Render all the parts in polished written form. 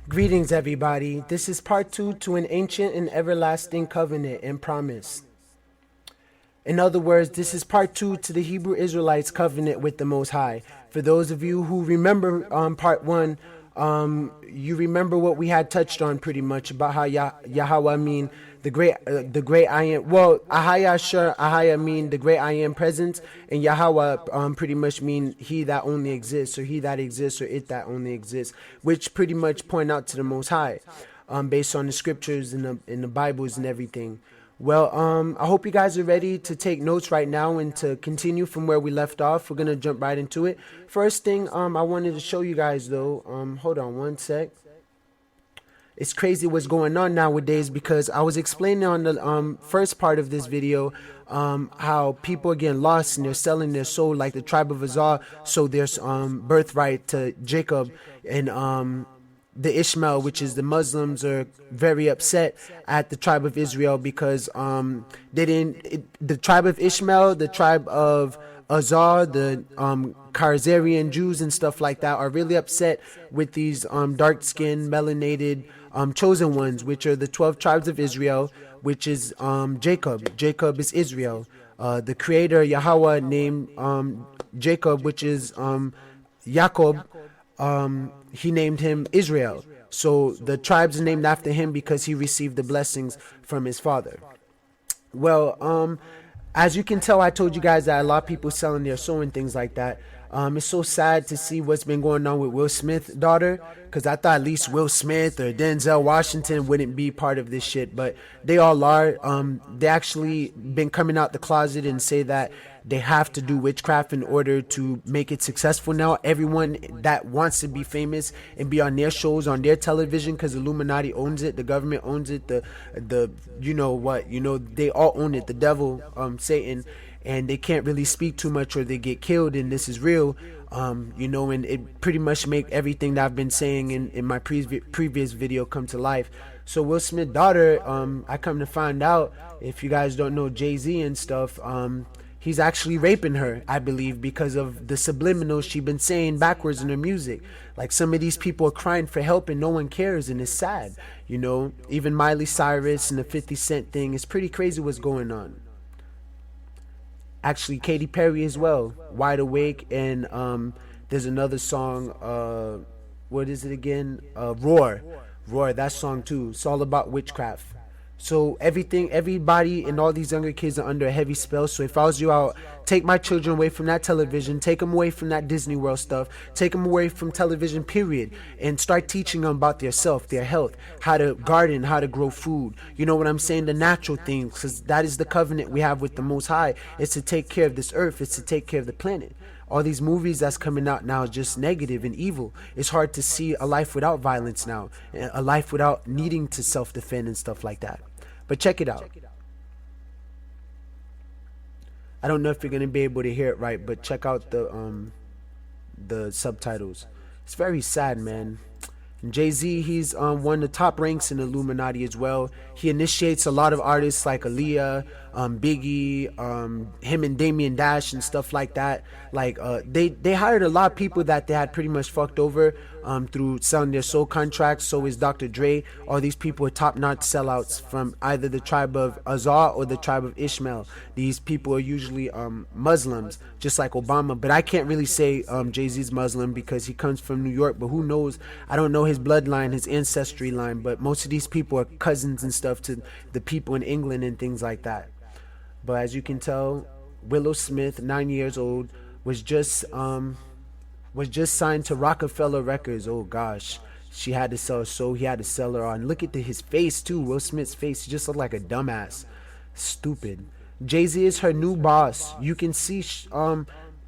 Greetings, everybody. This is part 2 to an ancient and everlasting covenant and promise. In other words, this is part 2 to the Hebrew Israelites' covenant with the Most High. For those of you who remember part 1, you remember what we had touched on pretty much about how Yahweh mean the great I am. Well, Ahaya mean the great I am presence, and Yahweh pretty much mean he that only exists, or he that exists, or it that only exists, which pretty much point out to the Most High, based on the scriptures and the Bibles and everything. Well, I hope you guys are ready to take notes right now and to continue from where we left off. We're gonna jump right into it. First thing, I wanted to show you guys though. Hold on one sec. It's crazy what's going on nowadays, because I was explaining on the first part of this video how people are getting lost and they're selling their soul, like the tribe of Azar sold their birthright to Jacob, and the Ishmael, which is the Muslims, are very upset at the tribe of Israel because the tribe of Ishmael, the tribe of Azar, the Khazarian Jews and stuff like that are really upset with these dark-skinned, melanated chosen ones, which are the 12 tribes of Israel, which is Jacob. Jacob is Israel. The creator Yahweh named Jacob, which is Jacob. He named him Israel. So the tribes are named after him because he received the blessings from his father. Well, as you can tell, I told you guys that a lot of people selling their soul and things like that. It's so sad to see what's been going on with Will Smith's daughter, because I thought at least Will Smith or Denzel Washington wouldn't be part of this shit, but they all are. They actually been coming out the closet and say that they have to do witchcraft in order to make it successful now. Everyone that wants to be famous and be on their shows, on their television, because Illuminati owns it, the government owns it, the you know what, they all own it, the devil, Satan, and they can't really speak too much or they get killed, and this is real. And it pretty much make everything that I've been saying in my previous video come to life. So Will Smith's daughter, I come to find out, if you guys don't know Jay-Z and stuff, he's actually raping her, I believe, because of the subliminals she's been saying backwards in her music. Like, some of these people are crying for help and no one cares, and it's sad. Even Miley Cyrus and the 50 Cent thing, it's pretty crazy what's going on. Actually, Katy Perry as well, Wide Awake, and there's another song, what is it again? Roar, that song too. It's all about witchcraft. So everybody and all these younger kids are under a heavy spell. So if I was you, I'll take my children away from that television, take them away from that Disney World stuff, take them away from television, period, and start teaching them about their self, their health, how to garden, how to grow food. You know what I'm saying? The natural things, because that is the covenant we have with the Most High. It's to take care of this earth. It's to take care of the planet. All these movies that's coming out now is just negative and evil. It's hard to see a life without violence now, a life without needing to self-defend and stuff like that. But check it out. I don't know if you're gonna be able to hear it right, but check out the subtitles. It's very sad, man. And Jay-Z, he's one of the top ranks in Illuminati as well. He initiates a lot of artists like Aaliyah, Biggie, him and Damian Dash and stuff like that. Like they hired a lot of people that they had pretty much fucked over through selling their soul contracts. So is Dr. Dre. All these people are top-notch sellouts from either the tribe of Azar or the tribe of Ishmael. These people are usually Muslims, just like Obama. But I can't really say Jay-Z's Muslim because he comes from New York. But who knows? I don't know his bloodline, his ancestry line. But most of these people are cousins and stuff to the people in England and things like that. But as you can tell, Willow Smith, 9 years old, was just signed to Rockefeller Records. Oh gosh, she had to sell her soul. He had to sell her on. Look at his face too. Will Smith's face. He just looked like a dumbass. Stupid. Jay-Z is her new boss. You can see.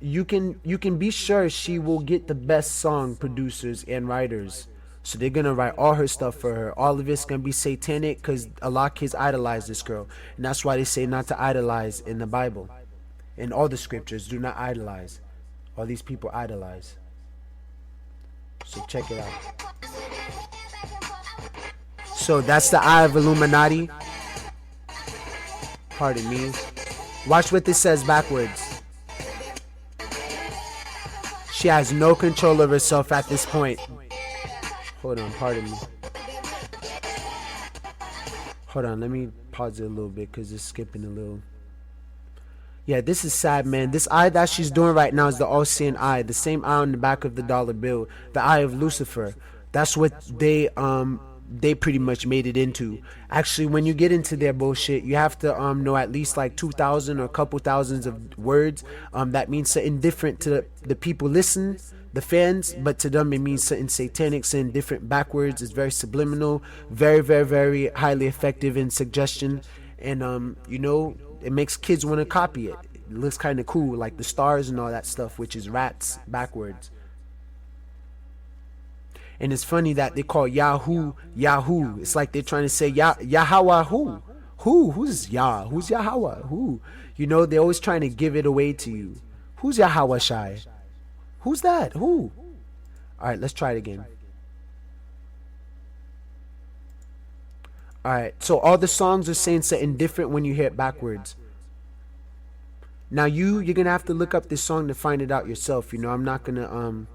You can be sure she will get the best song producers and writers. So they're gonna write all her stuff for her. All of it's gonna be satanic because a lot of kids idolize this girl, and that's why they say not to idolize in the Bible. In all the scriptures, do not idolize. All these people idolize. So check it out. So that's the Eye of Illuminati. Pardon me. Watch what this says backwards. She has no control of herself at this point. Hold on, pardon me. Hold on, let me pause it a little bit because it's skipping a little. Yeah, this is sad, man. This eye that she's doing right now is the all-seeing eye, the same eye on the back of the dollar bill, the eye of Lucifer. That's what they pretty much made it into. Actually, when you get into their bullshit, you have to know at least like 2,000 or a couple thousands of words. That means something different to the people listening, the fans, but to them it means something satanic, something different backwards. It's very subliminal, very, very, very highly effective in suggestion, and you know, it makes kids want to copy it. It looks kind of cool, like the stars and all that stuff, which is rats backwards. And it's funny that they call Yahoo Yahoo. It's like they're trying to say Yahweh who? Who's Yah? Who's Yahweh? Who? You know, they're always trying to give it away to you. Who's Yahweh Shai? Who's that? Who? Alright, let's try it again. Alright, so all the songs are saying something different when you hear it backwards. Now you're gonna have to look up this song to find it out yourself. You know, I'm not gonna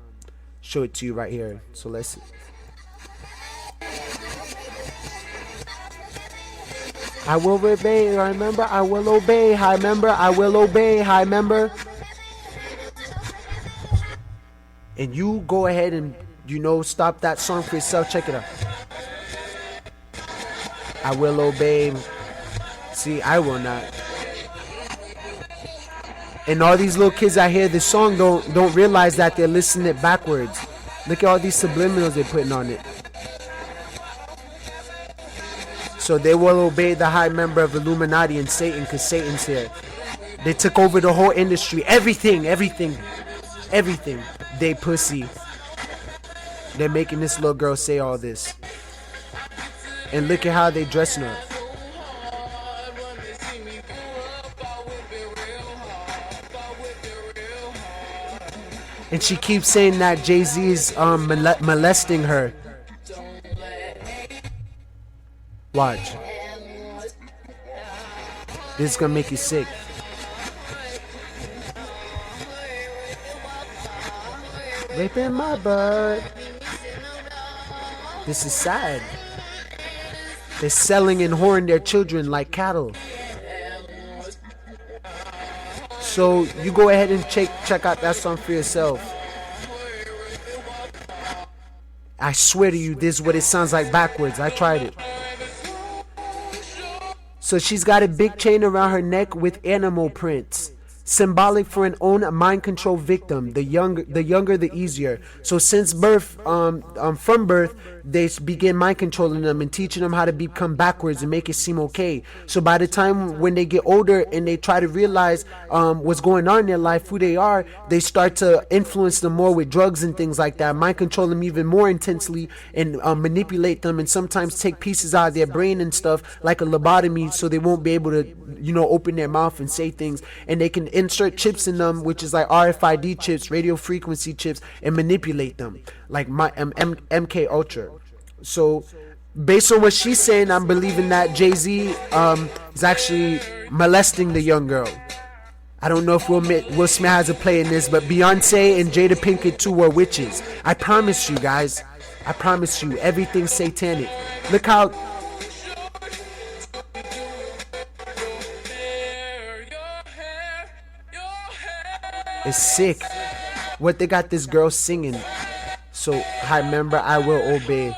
show it to you right here. So let's see. I will obey, I remember, I will obey, I remember, I will obey, I remember. And you go ahead and, you know, stop that song for yourself. Check it out. I will obey. See, I will not. And all these little kids that hear this song don't realize that they're listening it backwards. Look at all these subliminals they're putting on it. So they will obey the high member of Illuminati and Satan, because Satan's here. They took over the whole industry. Everything. They pussy. They're making this little girl say all this. And look at how they dressing her. And she keeps saying that Jay-Z is molesting her. Watch. This is gonna make you sick. Raping my butt. This is sad. They're selling and whoring their children like cattle. So you go ahead and check out that song for yourself. I swear to you, this is what it sounds like backwards. I tried it. So she's got a big chain around her neck with animal prints, symbolic for an own mind control victim. The younger the easier. So since birth, from birth, they begin mind controlling them and teaching them how to become backwards and make it seem okay. So by the time when they get older and they try to realize what's going on in their life, who they are, they start to influence them more with drugs and things like that, mind control them even more intensely, and manipulate them, and sometimes take pieces out of their brain and stuff like a lobotomy, so they won't be able to, you know, open their mouth and say things. And they can insert chips in them, which is like RFID chips, radio frequency chips, and manipulate them like my MK Ultra. So based on what she's saying, I'm believing that Jay-Z is actually molesting the young girl. I don't know if Will Smith has a play in this, but Beyonce and Jada Pinkett too are witches. I promise you guys. I promise you, everything's satanic. Look how it's sick what they got this girl singing. So I remember, I will obey.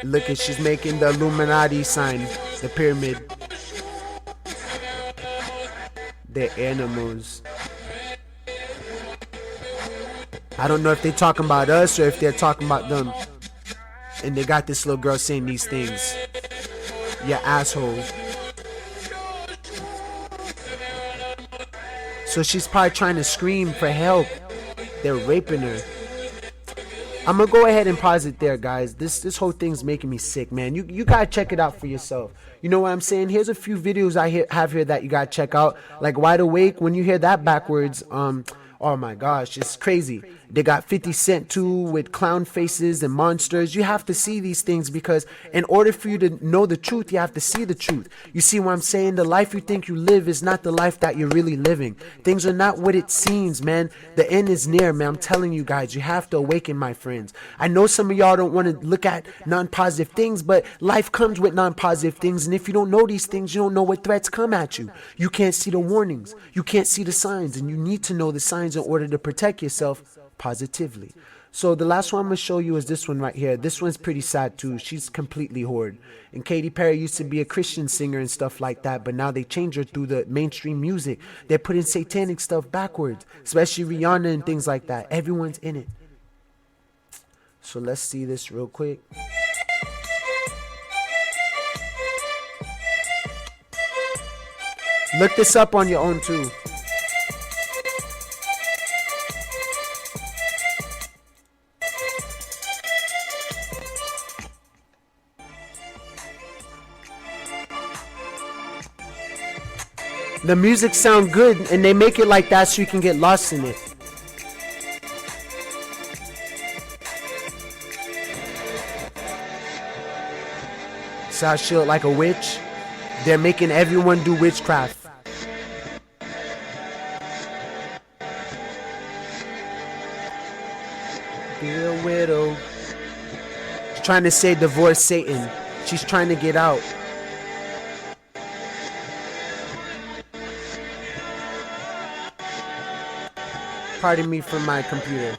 Look at, she's making the Illuminati sign, the pyramid. They're animals. I don't know if they're talking about us or if they're talking about them. And they got this little girl saying these things. You asshole. So she's probably trying to scream for help. They're raping her. I'm gonna go ahead and pause it there, guys. This whole thing's making me sick, man. You gotta check it out for yourself. You know what I'm saying? Here's a few videos I have here that you gotta check out. Like Wide Awake, when you hear that backwards, oh my gosh, it's crazy. They got 50 Cent too with clown faces and monsters. You have to see these things because in order for you to know the truth, you have to see the truth. You see what I'm saying? The life you think you live is not the life that you're really living. Things are not what it seems, man. The end is near, man. I'm telling you guys, you have to awaken, my friends. I know some of y'all don't want to look at non-positive things, but life comes with non-positive things. And if you don't know these things, you don't know what threats come at you. You can't see the warnings. You can't see the signs. And you need to know the signs in order to protect yourself positively. So the last one I'm going to show you is this one right here. This one's pretty sad too. She's completely whored. And Katy Perry used to be a Christian singer and stuff like that, but now they changed her through the mainstream music. They're putting satanic stuff backwards, especially Rihanna and things like that. Everyone's in it. So let's see this real quick. Look this up on your own too. The music sound good and they make it like that so you can get lost in it. So how she look like a witch? They're making everyone do witchcraft. Be a widow. She's trying to say divorce Satan. She's trying to get out. Pardon me from my computer.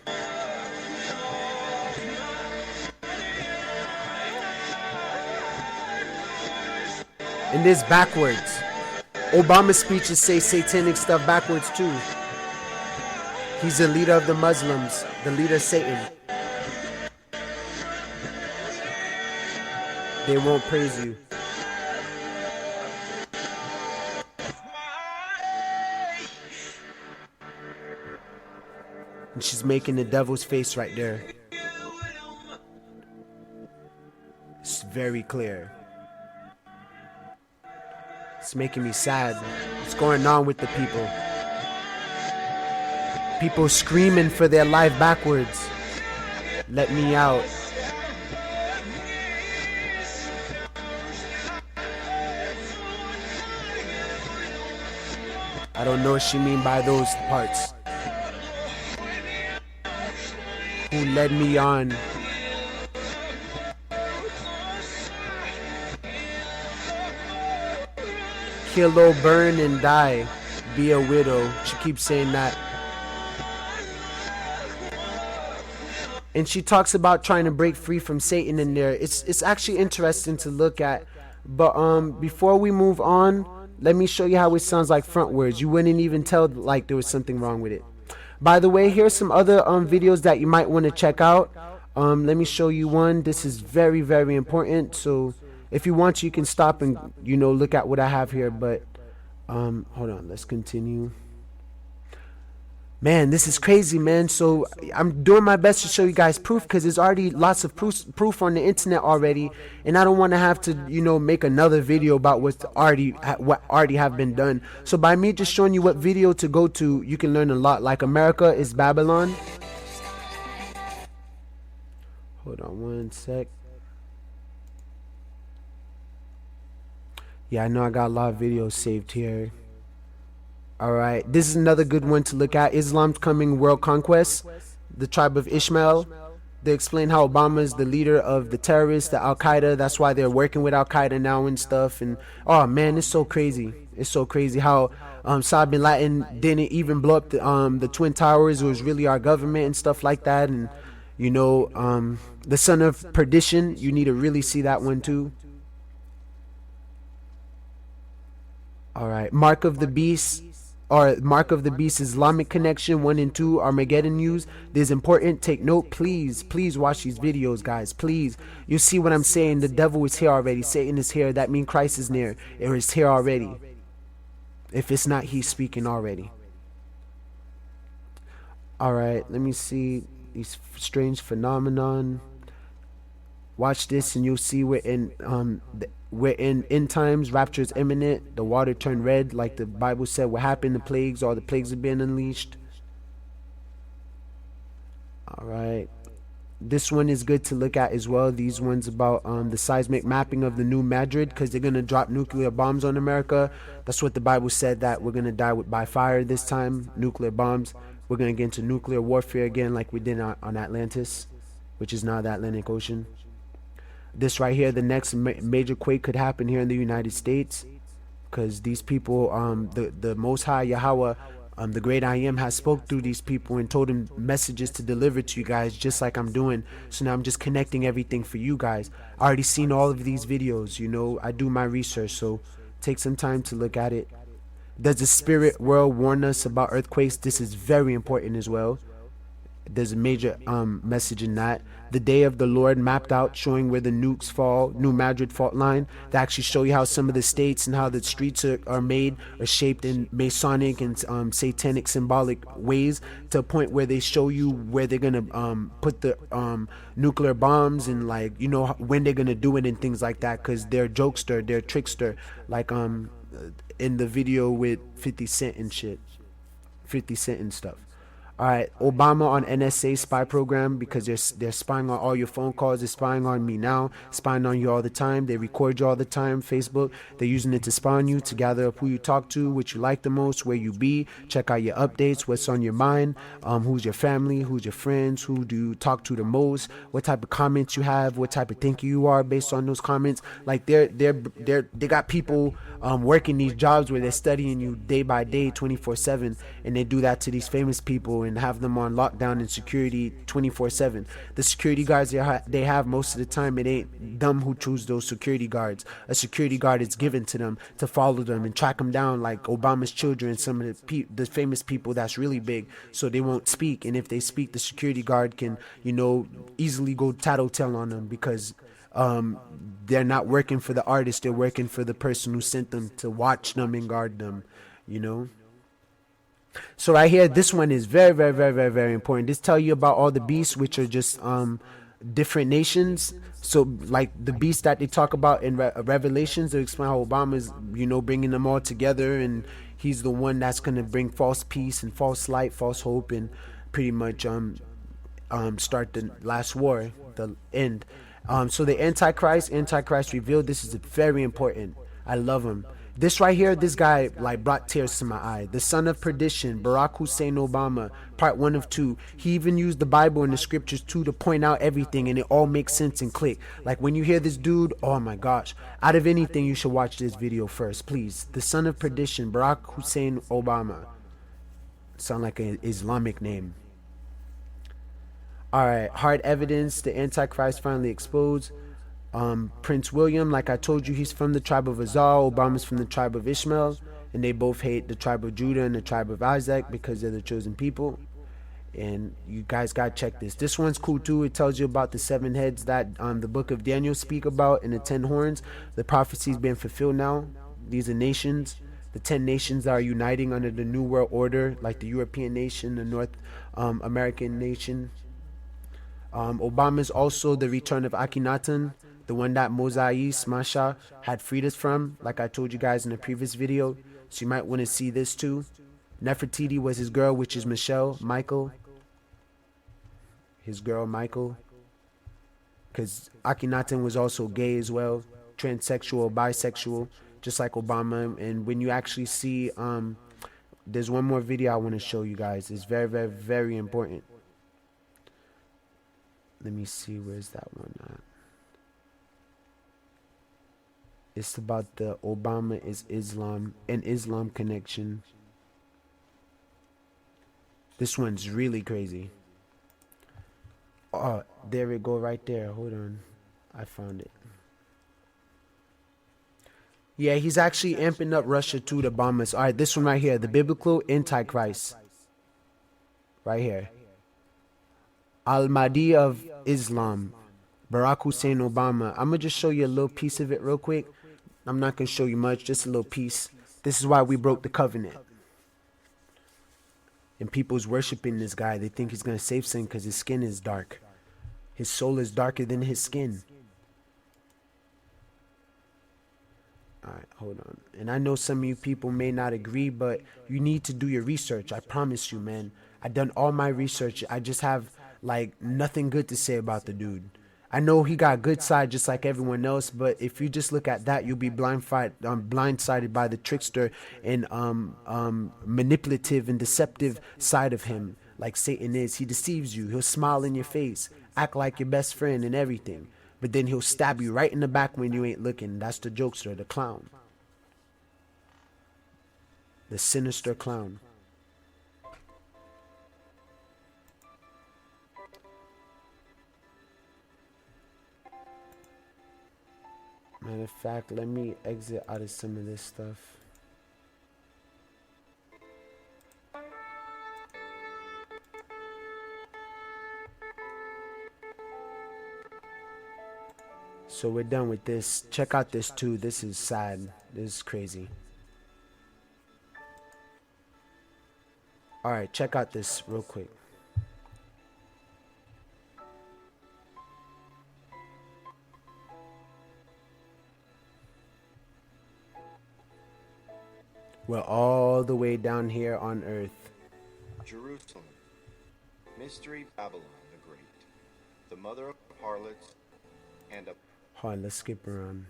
And this backwards. Obama's speeches say satanic stuff backwards too. He's the leader of the Muslims, the leader of Satan. They won't praise you. And she's making the devil's face right there. It's very clear. It's making me sad. What's going on with the people? People screaming for their life backwards. Let me out. I don't know what she mean by those parts. Who led me on? Kill or burn and die. Be a widow. She keeps saying that. And she talks about trying to break free from Satan in there. It's actually interesting to look at. But before we move on, let me show you how it sounds like frontwards. You wouldn't even tell like there was something wrong with it. By the way, here's some other videos that you might want to check out. Let me show you one. This is very, very important. So if you want, you can stop and, you know, look at what I have here. But hold on, let's continue. Man, this is crazy, man. So I'm doing my best to show you guys proof because there's already lots of proof on the internet already, and I don't want to have to, you know, make another video about what already have been done. So by me just showing you what video to go to, you can learn a lot. Like America is Babylon. Hold on one sec. Yeah, I know I got a lot of videos saved here. Alright, this is another good one to look at. Islam's Coming World Conquest, the tribe of Ishmael. They explain how Obama is the leader of the terrorists, the Al-Qaeda. That's why they're working with Al-Qaeda now and stuff. And oh man, it's so crazy. It's so crazy how Saad bin Laden didn't even blow up the Twin Towers. It was really our government and stuff like that. And you know, the son of perdition, you need to really see that one too. Alright, Mark of the Beast. Or Mark of the Beast Islamic Connection 1 and 2 Armageddon News. This is important. Take note. Please watch these videos, guys. Please. You see what I'm saying? The devil is here already. Satan is here. That means Christ is near. It is here already. If it's not, he's speaking already. Alright, let me see. These strange phenomenon. Watch this and you'll see we're in end times. Rapture is imminent. The water turned red like the Bible said what happened. The plagues, all the plagues are being unleashed. All right. This one is good to look at as well. These ones about the seismic mapping of the new Madrid, because they're going to drop nuclear bombs on America. That's what the Bible said, that we're going to die by fire this time, nuclear bombs. We're going to get into nuclear warfare again like we did on Atlantis, which is now the Atlantic Ocean. This right here, the next major quake could happen here in the United States, because these people, the Most High Yahweh, the great I am, has spoke through these people and told them messages to deliver to you guys, just like I'm doing. So now I'm just connecting everything for you guys. I already seen all of these videos, you know, I do my research, so take some time to look at it. Does the spirit world warn us about earthquakes? This is very important as well. There's a major message in that. The day of the Lord mapped out, showing where the nukes fall, New Madrid fault line. They actually show you how some of the states and how the streets are made or shaped in Masonic and satanic symbolic ways, to a point where they show you where they're gonna put the nuclear bombs, and like, you know, when they're gonna do it and things like that, because they're jokester, they're trickster, like in the video with 50 Cent and shit, 50 Cent and stuff. All right, Obama on NSA spy program, because they're spying on all your phone calls. They're spying on me now, spying on you all the time. They record you all the time. Facebook, they're using it to spy on you, to gather up who you talk to, what you like the most, where you be, check out your updates, what's on your mind, who's your family, who's your friends, who do you talk to the most, what type of comments you have, what type of thinker you are based on those comments. Like they got people working these jobs where they're studying you day by day, 24/7, and they do that to these famous people and have them on lockdown and security 24/7. The security guards they have, most of the time, it ain't them who choose those security guards. A security guard is given to them to follow them and track them down, like Obama's children, some of the famous people that's really big, so they won't speak. And if they speak, the security guard can, you know, easily go tattletale on them, because they're not working for the artist, they're working for the person who sent them to watch them and guard them, you know. So right here, this one is very, very, very, very, very important. This tell you about all the beasts, which are just different nations. So like the beasts that they talk about in Revelations, they explain how Obama's, you know, bringing them all together, and he's the one that's going to bring false peace and false light, false hope, and pretty much start the last war, the end. So the Antichrist revealed. This is very important. I love him. This right here, this guy like brought tears to my eye. The son of perdition, Barack Hussein Obama, part 1 of 2. He even used the Bible and the scriptures too to point out everything, and it all makes sense and click. Like when you hear this dude, oh my gosh. Out of anything, you should watch this video first, please. The son of perdition, Barack Hussein Obama. Sound like an Islamic name. Alright, hard evidence, the Antichrist finally exposed. Prince William, like I told you, he's from the tribe of Azal. Obama's from the tribe of Ishmael, and they both hate the tribe of Judah and the tribe of Isaac because they're the chosen people. And you guys gotta check this. This one's cool too. It tells you about the 7 heads that the book of Daniel speak about, and the 10 horns. The prophecy's been fulfilled now. These are nations. The 10 nations that are uniting under the New World Order, like the European nation, the North American nation. Obama's also the return of Akhenaten, the one that Moses Masha had freed us from, like I told you guys in the previous video. So you might want to see this too. Nefertiti was his girl, which is Michael. His girl Michael. Because Akhenaten was also gay as well, transsexual, bisexual, just like Obama. And when you actually see, there's one more video I want to show you guys. It's very, very, very important. Let me see, where's that one at? It's about the Obama is Islam and Islam connection. This one's really crazy. Oh, there we go right there. Hold on. I found it. Yeah, he's actually amping up Russia to the bombers. All right, this one right here. The biblical Antichrist. Right here. Al-Mahdi of Islam. Barack Hussein Obama. I'm going to just show you a little piece of it real quick. I'm not going to show you much, just a little piece. This is why we broke the covenant. And people's worshiping this guy. They think he's going to save sin because his skin is dark. His soul is darker than his skin. Alright, hold on. And I know some of you people may not agree, but you need to do your research. I promise you, man. I've done all my research. I just have like nothing good to say about the dude. I know he got good side just like everyone else, but if you just look at that, you'll be blindsided by the trickster and manipulative and deceptive side of him. Like Satan is, he deceives you. He'll smile in your face, act like your best friend and everything, but then he'll stab you right in the back when you ain't looking. That's the jokester, the clown, the sinister clown. Matter of fact, let me exit out of some of this stuff. So we're done with this. Check out this too. This is sad. This is crazy. All right, check out this real quick. We're all the way down here on earth. Jerusalem, Mystery Babylon the Great, the mother of harlots and of... Hold on, let's skip around.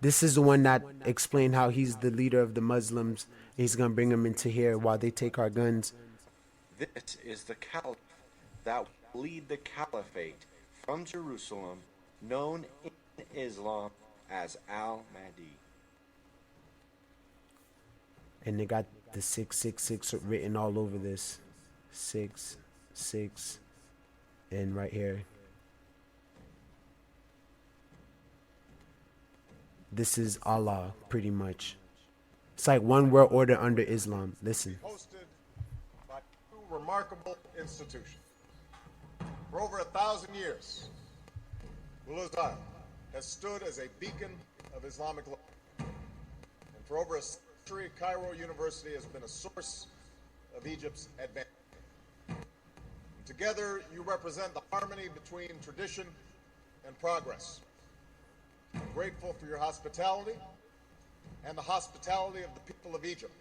This is the one that explained how he's the leader of the Muslims. He's going to bring them into here while they take our guns. This is the caliph that will lead the caliphate from Jerusalem, known in Islam as Al-Mahdi. And they got the 666 written all over this. 6, 6, and right here. This is Allah, pretty much. It's like one world order under Islam. Listen. Hosted by two remarkable institutions. For over 1,000 years, Yis-RoyAl has stood as a beacon of Islamic law. And for over a century, Cairo University has been a source of Egypt's advancement. And together, you represent the harmony between tradition and progress. I'm grateful for your hospitality and the hospitality of the people of Egypt.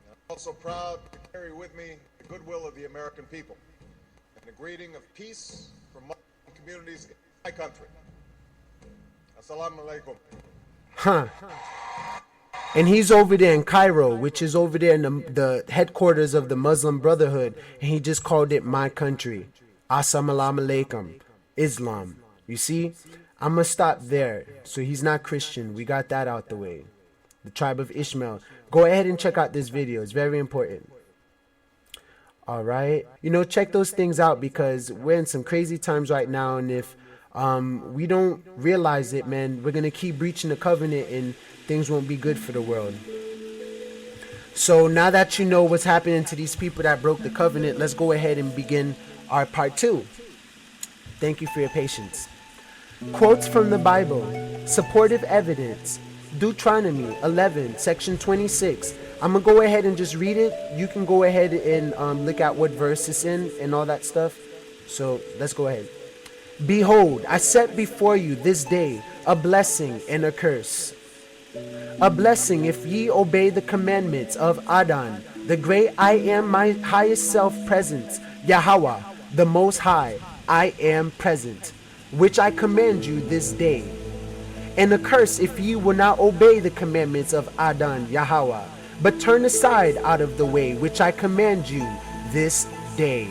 And I'm also proud to carry with me the goodwill of the American people and a greeting of peace from Muslim communities in my country. Assalamu alaikum. Huh. And he's over there in Cairo, which is over there in the headquarters of the Muslim Brotherhood, and he just called it my country. Assalamu alaikum. Islam. You see? I'm going to stop there. So he's not Christian. We got that out the way. The tribe of Ishmael. Go ahead and check out this video. It's very important. All right. You know, check those things out because we're in some crazy times right now. And if we don't realize it, man, we're going to keep breaching the covenant and things won't be good for the world. So now that you know what's happening to these people that broke the covenant, let's go ahead and begin our part 2. Thank you for your patience. Quotes from the Bible. Supportive evidence. Deuteronomy 11, section 26. I'm going to go ahead and just read it. You can go ahead and look at what verse it's in and all that stuff. So let's go ahead. Behold, I set before you this day a blessing and a curse. A blessing if ye obey the commandments of Adon, the great I am, my highest self-presence, Yahweh, the Most High, I am present, which I command you this day. And a curse if ye will not obey the commandments of Adon, Yahweh, but turn aside out of the way which I command you this day.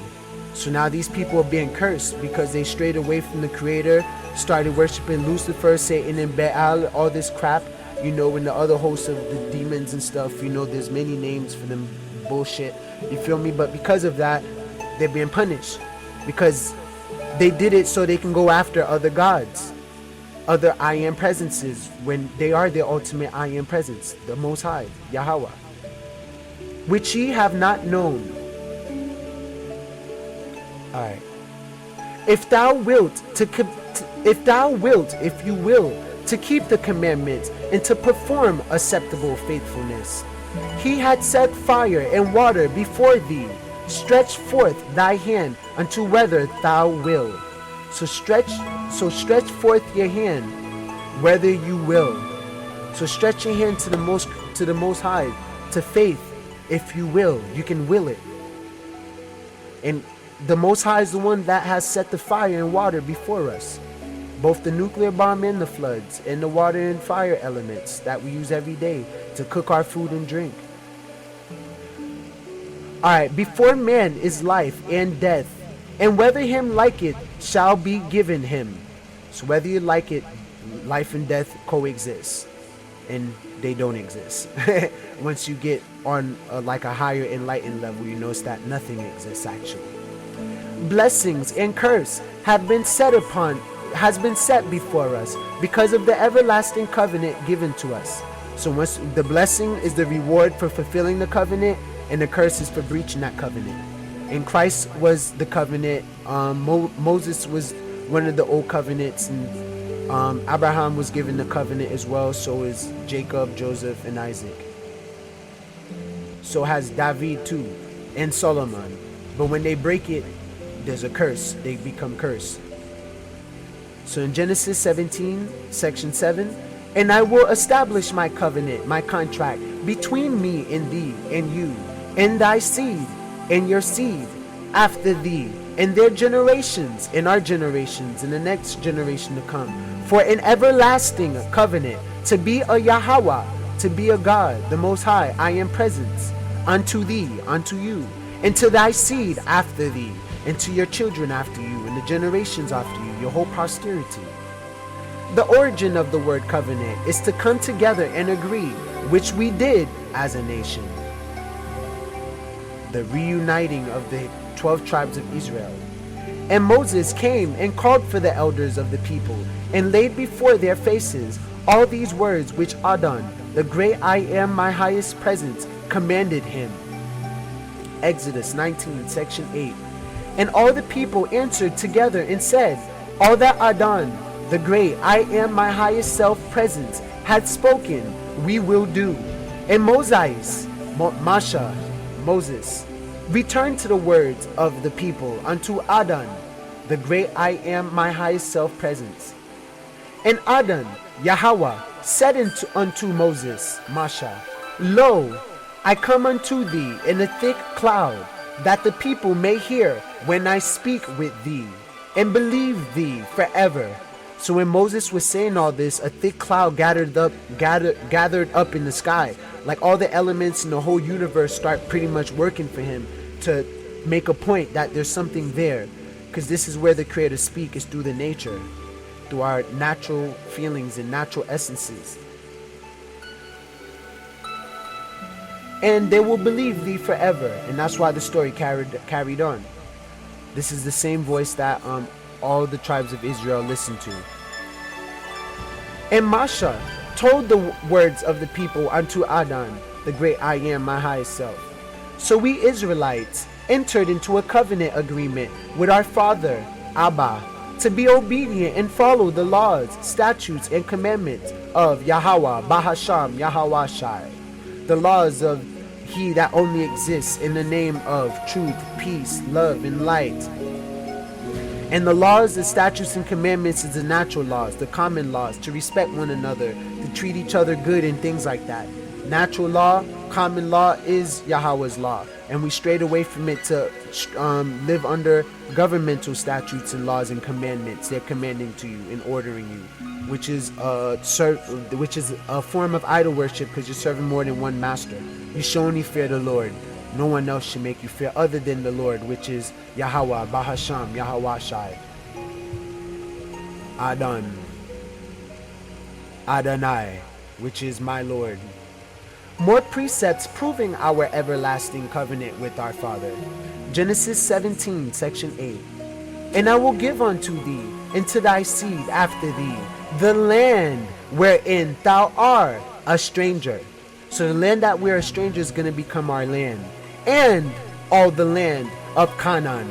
So now these people are being cursed because they strayed away from the Creator, started worshiping Lucifer, Satan, and Baal, all this crap. You know, in the other hosts of the demons and stuff, you know, there's many names for them bullshit. You feel me? But because of that, they're being punished. Because they did it so they can go after other gods, other I am presences, when they are the ultimate I am presence, the Most High, Yahweh, which ye have not known. Alright. If thou wilt, if you will, to keep the commandments and to perform acceptable faithfulness, he had set fire and water before thee. Stretch forth thy hand unto whether thou will. So stretch forth your hand whether you will. So stretch your hand to the most high, to faith, if you will. You can will it. And the Most High is the one that has set the fire and water before us. Both the nuclear bomb and the floods, and the water and fire elements that we use every day to cook our food and drink. Alright, before man is life and death, and whether him like it shall be given him. So whether you like it, life and death coexist. And they don't exist. Once you get on like a higher enlightened level, you notice that nothing exists actually. Blessings and curse has been set before us because of the everlasting covenant given to us. So once the blessing is the reward for fulfilling the covenant, and the curse is for breaching that covenant. And Christ was the covenant. Moses was one of the old covenants, and Abraham was given the covenant as well. So is Jacob, Joseph, and Isaac. So has David too, and Solomon. But when they break it, there's a curse. They become cursed. So in Genesis 17, section 7, and I will establish my covenant, my contract, between me and thee, and you, and thy seed, and your seed, after thee, and their generations, and our generations, and the next generation to come, for an everlasting covenant, to be a Yahweh, to be a God, the Most High, I am present, unto thee, unto you, and to thy seed after thee, and to your children after you, and the generations after you, your whole posterity. The origin of the word covenant is to come together and agree, which we did as a nation. The reuniting of the 12 tribes of Israel. And Moses came and called for the elders of the people, and laid before their faces all these words which Adon, the great I am, my highest presence, commanded him. Exodus 19, section 8. And all the people answered together and said, all that Adon, the great I am, my highest self-presence, had spoken, we will do. And Moses returned to the words of the people unto Adon, the great I am, my highest self-presence. And Adon, Yahweh, said unto Moses, Lo, I come unto thee in a thick cloud, that the people may hear when I speak with thee, and believe thee forever. So when Moses was saying all this, a thick cloud gathered up in the sky. Like all the elements in the whole universe start pretty much working for him to make a point that there's something there. Because this is where the Creator speaks, is through the nature, through our natural feelings and natural essences. And they will believe thee forever. And that's why the story carried on. This is the same voice that all the tribes of Israel listened to. And Masha told the words of the people unto Adon, the great I am, my highest self. So we Israelites entered into a covenant agreement with our father, Abba, to be obedient and follow the laws, statutes, and commandments of Yahweh, Bahasham, Yahweh Shai, the laws of He that only exists in the name of truth, peace, love, and light. And the laws, the statutes, and commandments is the natural laws, the common laws, to respect one another, to treat each other good, and things like that. Natural law, common law is Yahweh's law, and we strayed away from it to live under governmental statutes and laws and commandments. They're commanding to you and ordering you, which is a form of idol worship, because you're serving more than one master. You should only fear the Lord. No one else should make you fear other than the Lord, which is Yahweh, Bahasham, Yahweh Shai, Adon, Adonai, which is my Lord. More precepts proving our everlasting covenant with our Father. Genesis 17, section 8. And I will give unto thee, and to thy seed after thee, the land wherein thou art a stranger. So the land that we're a stranger is going to become our land. And all the land of Canaan,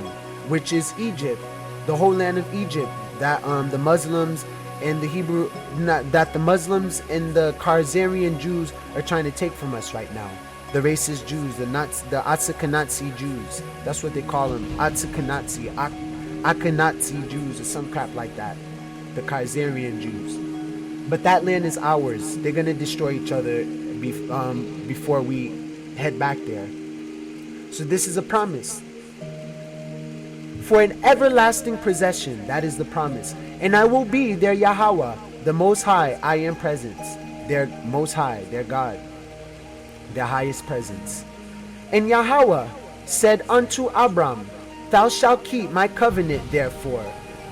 which is Egypt, the whole land of Egypt, that the Muslims and the Muslims and the Khazarian Jews are trying to take from us right now. The racist Jews, the Ashkenazi Jews, that's what they call them, Ashkenazi Jews, or some crap like that, the Khazarian Jews. But that land is ours. They're gonna destroy each other before we head back there. So this is a promise. For an everlasting possession, that is the promise. And I will be their Yahweh, the Most High, I am presence. Their Most High, their God, their highest presence. And Yahweh said unto Abram, Thou shalt keep my covenant, therefore,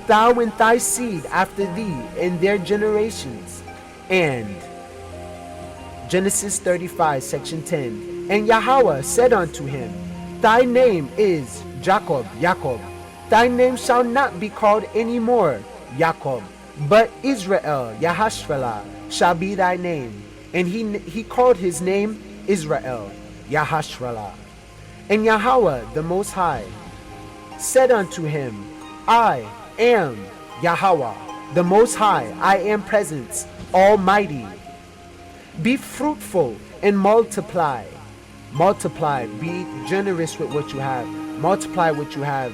thou and thy seed after thee in their generations. And Genesis 35, section 10. And Yahweh said unto him, Thy name is Jacob, Jacob. Thy name shall not be called any more Jacob, but Israel, Yahashvalah, shall be thy name. And he called his name Israel, Yahashvalah. And Yahweh, the Most High, said unto him, I am Yahweh, the Most High, I am presence, Almighty. Be fruitful and multiply. Multiply, be generous with what you have. Multiply what you have.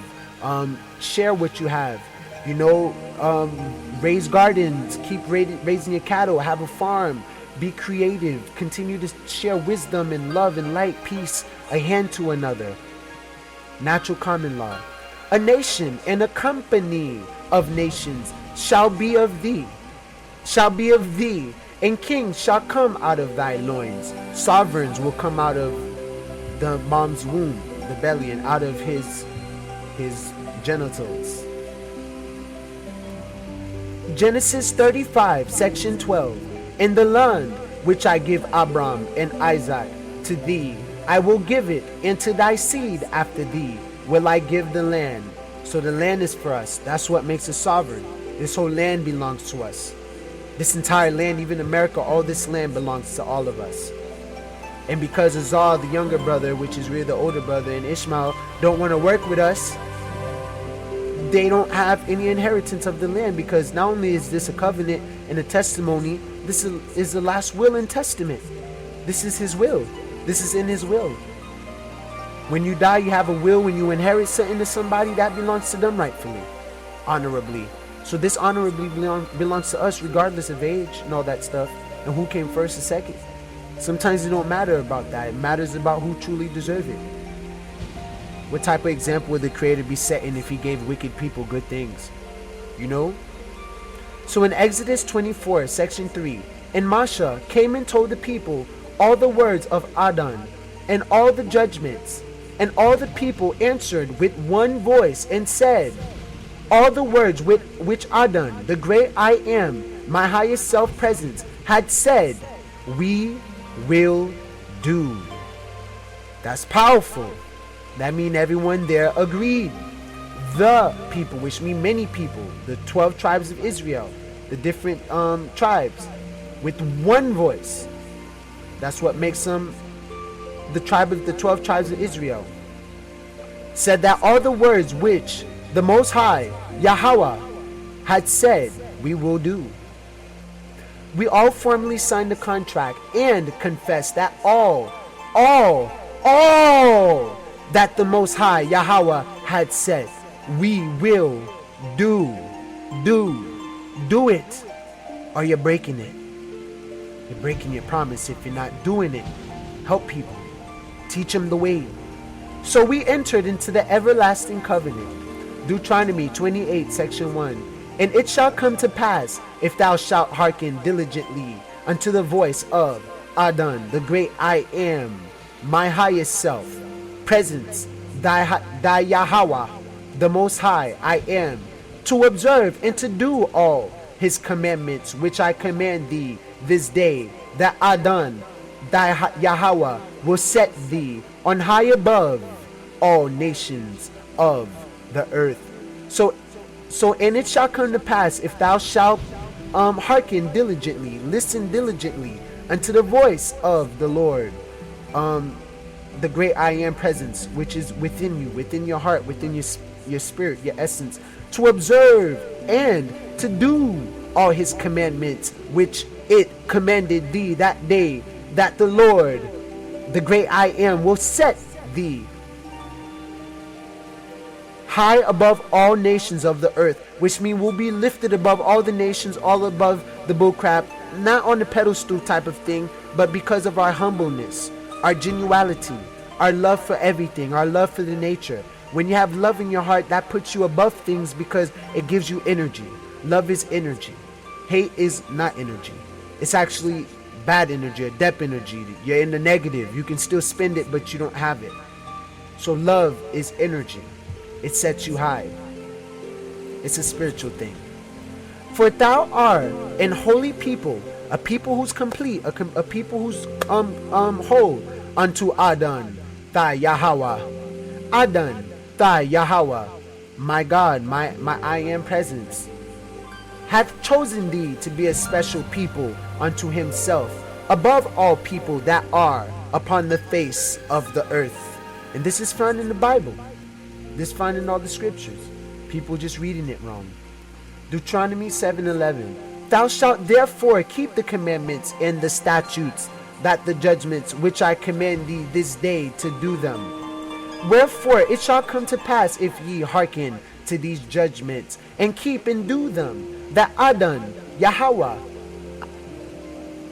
Share what you have. Raise gardens, keep raising your cattle, have a farm, be creative, continue to share wisdom and love and light, peace, a hand to another. Natural common law. A nation and a company of nations shall be of thee, and kings shall come out of thy loins. Sovereigns will come out of the mom's womb, the belly, and out of his genitals. Genesis 35, section 12. In the land which I give Abram and Isaac to thee, I will give it, and to thy seed after thee will I give the land. So the land is for us. That's what makes us sovereign. This whole land belongs to us. This entire land, even America, all this land belongs to all of us. And because Azal, the younger brother, which is really the older brother, and Ishmael don't want to work with us, they don't have any inheritance of the land, because not only is this a covenant and a testimony, this is the last will and testament. This is his will. This is in his will. When you die, you have a will. When you inherit something to somebody, that belongs to them rightfully, honorably. So this honorably belongs to us regardless of age and all that stuff, and who came first and second. Sometimes it don't matter about that. It matters about who truly deserve it. What type of example would the Creator be setting if he gave wicked people good things? So in Exodus 24, section 3, and Moshe came and told the people all the words of Adon and all the judgments. And all the people answered with one voice and said, all the words which Adon, the great I am, my highest self-presence, had said, we will do. That's powerful. That means everyone there agreed. The people, which mean many people, the 12 tribes of Israel, the different tribes, with one voice. That's what makes them the 12 tribes of Israel. Said that all the words which the Most High, Yahweh, had said, we will do. We all formally signed the contract and confessed that all that the Most High, Yahweh, had said, we will do. Do it, or you're breaking it. You're breaking your promise if you're not doing it. Help people. Teach them the way. So we entered into the everlasting covenant. Deuteronomy 28, section 1. And it shall come to pass, if thou shalt hearken diligently unto the voice of Adon, the great I am, my highest self, presence, thy Yahweh, the Most High I am, to observe and to do all his commandments which I command thee this day, that Adon, thy Yahweh, will set thee on high above all nations of the earth. So and it shall come to pass, if thou shalt hearken diligently, listen diligently unto the voice of the Lord, the great I am presence, which is within you, within your heart, within your spirit, your essence, to observe and to do all his commandments, which it commanded thee that day, that the Lord, the great I am, will set thee high above all nations of the earth, which means we'll be lifted above all the nations, all above the bullcrap, not on the pedestal type of thing, but because of our humbleness, our genuality, our love for everything, our love for the nature. When you have love in your heart, that puts you above things because it gives you energy. Love is energy. Hate is not energy. It's actually bad energy, a depth energy. You're in the negative. You can still spend it, but you don't have it. So love is energy. It sets you high. It's a spiritual thing. For thou art an holy people, a people who's complete, a people who's whole unto Adon, thy Yahweh. Adon, thy Yahweh, my God, my I am presence, hath chosen thee to be a special people unto himself, above all people that are upon the face of the earth. And this is found in the Bible. This is found in all the scriptures. People just reading it wrong. Deuteronomy 7:11. Thou shalt therefore keep the commandments and the statutes, that the judgments which I command thee this day to do them. Wherefore it shall come to pass, if ye hearken to these judgments, and keep and do them, that Adon, Yahweh,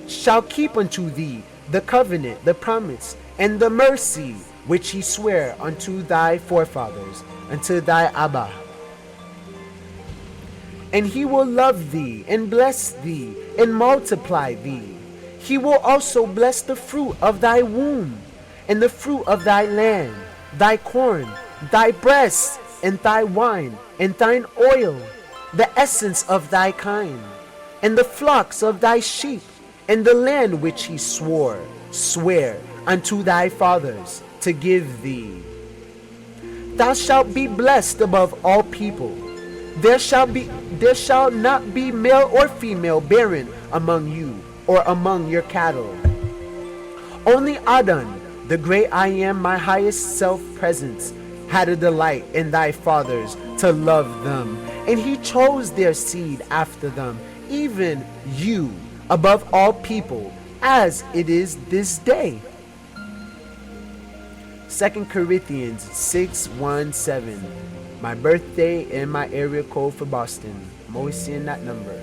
shall keep unto thee the covenant, the promise, and the mercy, which he sware unto thy forefathers, unto thy Abba. And he will love thee, and bless thee, and multiply thee. He will also bless the fruit of thy womb, and the fruit of thy land, thy corn, thy breast, and thy wine, and thine oil, the essence of thy kind, and the flocks of thy sheep, and the land which he swear unto thy fathers to give thee. Thou shalt be blessed above all people. There shall not be male or female barren among you, or among your cattle. Only Adon, the great I am, my highest self-presence, had a delight in thy fathers to love them, and he chose their seed after them, even you, above all people, as it is this day. 2 Corinthians 6:1-7. My birthday and my area code for Boston. I'm always seeing that number.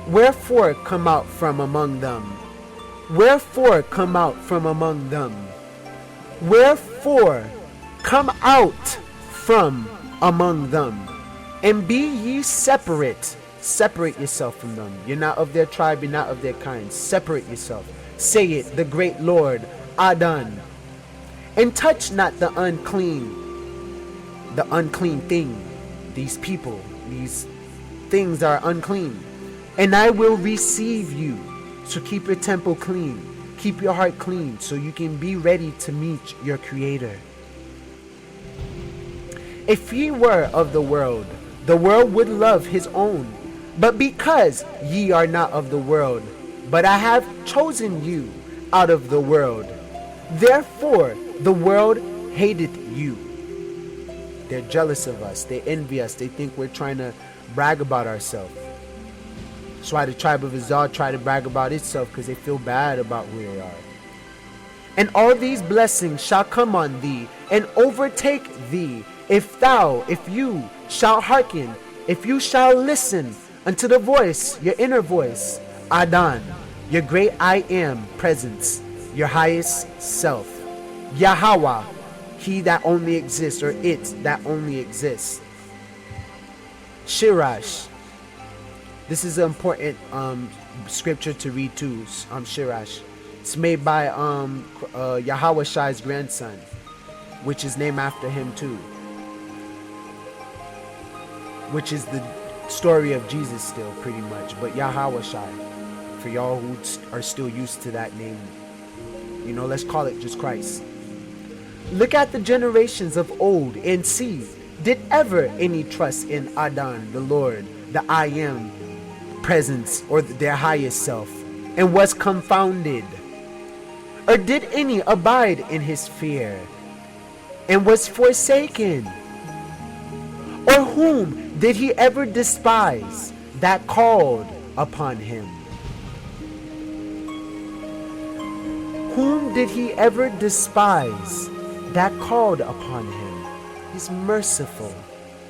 Wherefore come out from among them. Wherefore come out from among them. Wherefore come out from among them. And be ye separate. Separate yourself from them. You're not of their tribe, you're not of their kind. Separate yourself. Say it, the great Lord, Adon. And touch not the unclean thing. These people, these things are unclean. And I will receive you. So keep your temple clean. Keep your heart clean so you can be ready to meet your Creator. If ye were of the world would love his own. But because ye are not of the world, but I have chosen you out of the world, therefore the world hateth you. They're jealous of us. They envy us. They think we're trying to brag about ourselves. That's why the tribe of Yis-RoyAl try to brag about itself, because they feel bad about who they are. And all these blessings shall come on thee and overtake thee, if you shall hearken, if you shall listen unto the voice, your inner voice, Adon, your great I am presence, your highest self, Yahweh, he that only exists, or it that only exists. Shirash. This is an important scripture to read too. Shirash. It's made by Yahweh Shai's grandson, which is named after him too. Which is the story of Jesus still, pretty much. But Yahweh Shai, for y'all who are still used to that name, let's call it just Christ. Look at the generations of old and see, did ever any trust in Adon, the Lord, the I am presence, or their highest self, and was confounded? Or did any abide in his fear, and was forsaken? Or whom did he ever despise that called upon him? Whom did he ever despise that called upon him? He's merciful,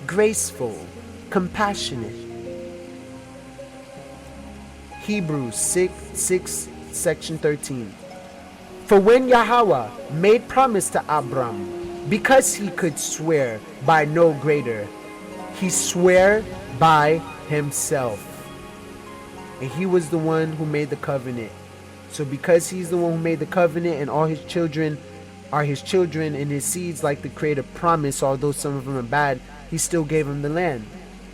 graceful, compassionate. Hebrews 6, section 13. For when Yahweh made promise to Abram, because he could swear by no greater, he swore by himself. And he was the one who made the covenant. So because he's the one who made the covenant, and all his children are his children, and his seeds, like the Creator promised, although some of them are bad, he still gave them the land.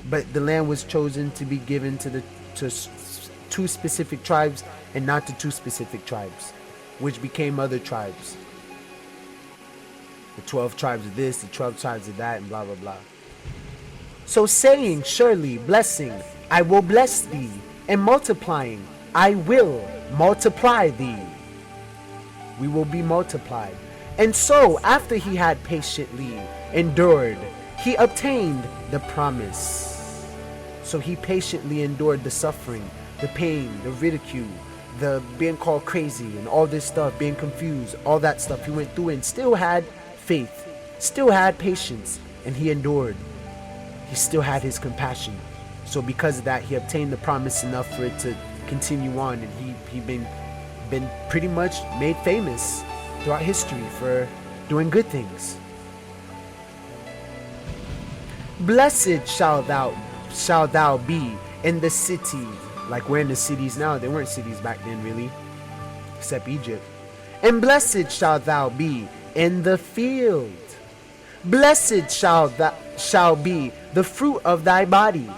But the land was chosen to be given to two specific tribes, and not to two specific tribes, which became other tribes. The 12 tribes of this, the 12 tribes of that, and blah blah blah. So saying, surely blessing, I will bless thee, and multiplying, I will multiply thee. We will be multiplied. And so, after he had patiently endured, he obtained the promise. So he patiently endured the suffering, the pain, the ridicule, the being called crazy, and all this stuff, being confused, all that stuff he went through, and still had faith, still had patience, and he endured. He still had his compassion. So because of that, he obtained the promise enough for it to continue on, and he been pretty much made famous throughout history for doing good things. Blessed shall thou be in the city. Like we're in the cities now. They weren't cities back then, really, except Egypt. And blessed shall thou be in the field. Blessed shall be the fruit of thy body.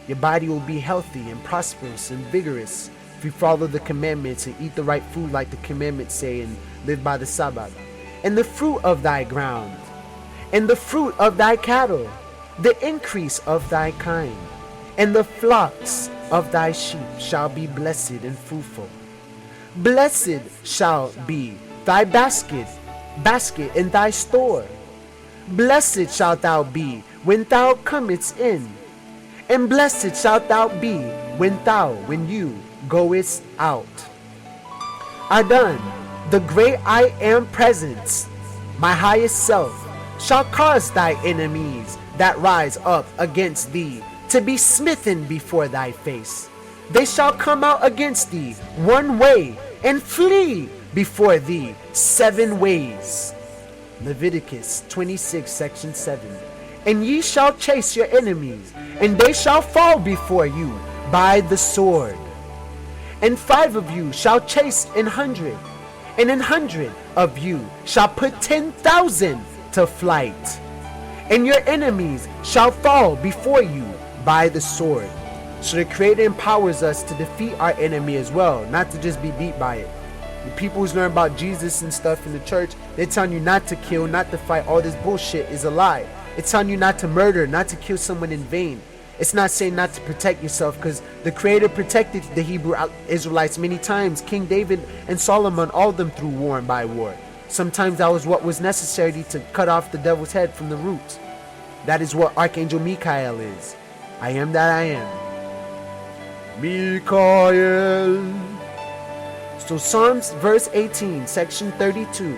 Your body will be healthy and prosperous and vigorous if you follow the commandments and eat the right food like the commandments say, and live by the Sabbath. And the fruit of thy ground, and the fruit of thy cattle, the increase of thy kind, and the flocks of thy sheep shall be blessed and fruitful. Blessed shall be thy basket and thy store. Blessed shalt thou be when thou comest in, and blessed shalt thou be when you goest out. Adon, the great I am presence, my highest self, shall cause thy enemies that rise up against thee to be smitten before thy face. They shall come out against thee one way, and flee before thee 7 ways. Leviticus 26, section 7. And ye shall chase your enemies, and they shall fall before you by the sword. And 5 of you shall chase 100, and 100 of you shall put 10,000 to flight. And your enemies shall fall before you by the sword. So the Creator empowers us to defeat our enemy as well, not to just be beat by it. The people who's learn about Jesus and stuff in the church, they're telling you not to kill, not to fight. All this bullshit is a lie. It's telling you not to murder, not to kill someone in vain. It's not saying not to protect yourself, because the Creator protected the Hebrew Israelites many times. King David and Solomon, all of them through war and by war. Sometimes that was what was necessary to cut off the devil's head from the roots. That is what Archangel Michael is. I am that I am. Michael. So Psalms verse 18, section 32.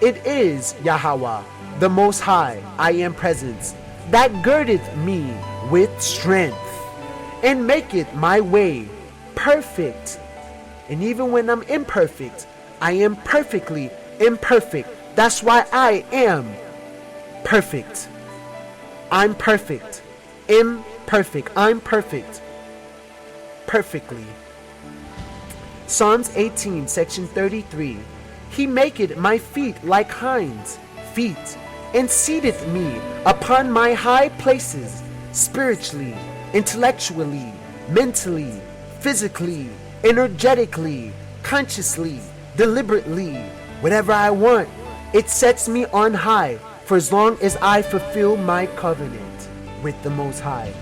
It is Yahweh, the Most High, I am presence, that girdeth me with strength, and maketh my way perfect. And even when I'm imperfect, I am perfectly imperfect. That's why I am perfect. I'm perfect. Imperfect. I'm perfect. Perfectly. Psalms 18, section 33. He maketh my feet like hinds' feet, and seateth me upon my high places, spiritually, intellectually, mentally, physically, energetically, consciously, deliberately, whatever I want. It sets me on high for as long as I fulfill my covenant with the Most High.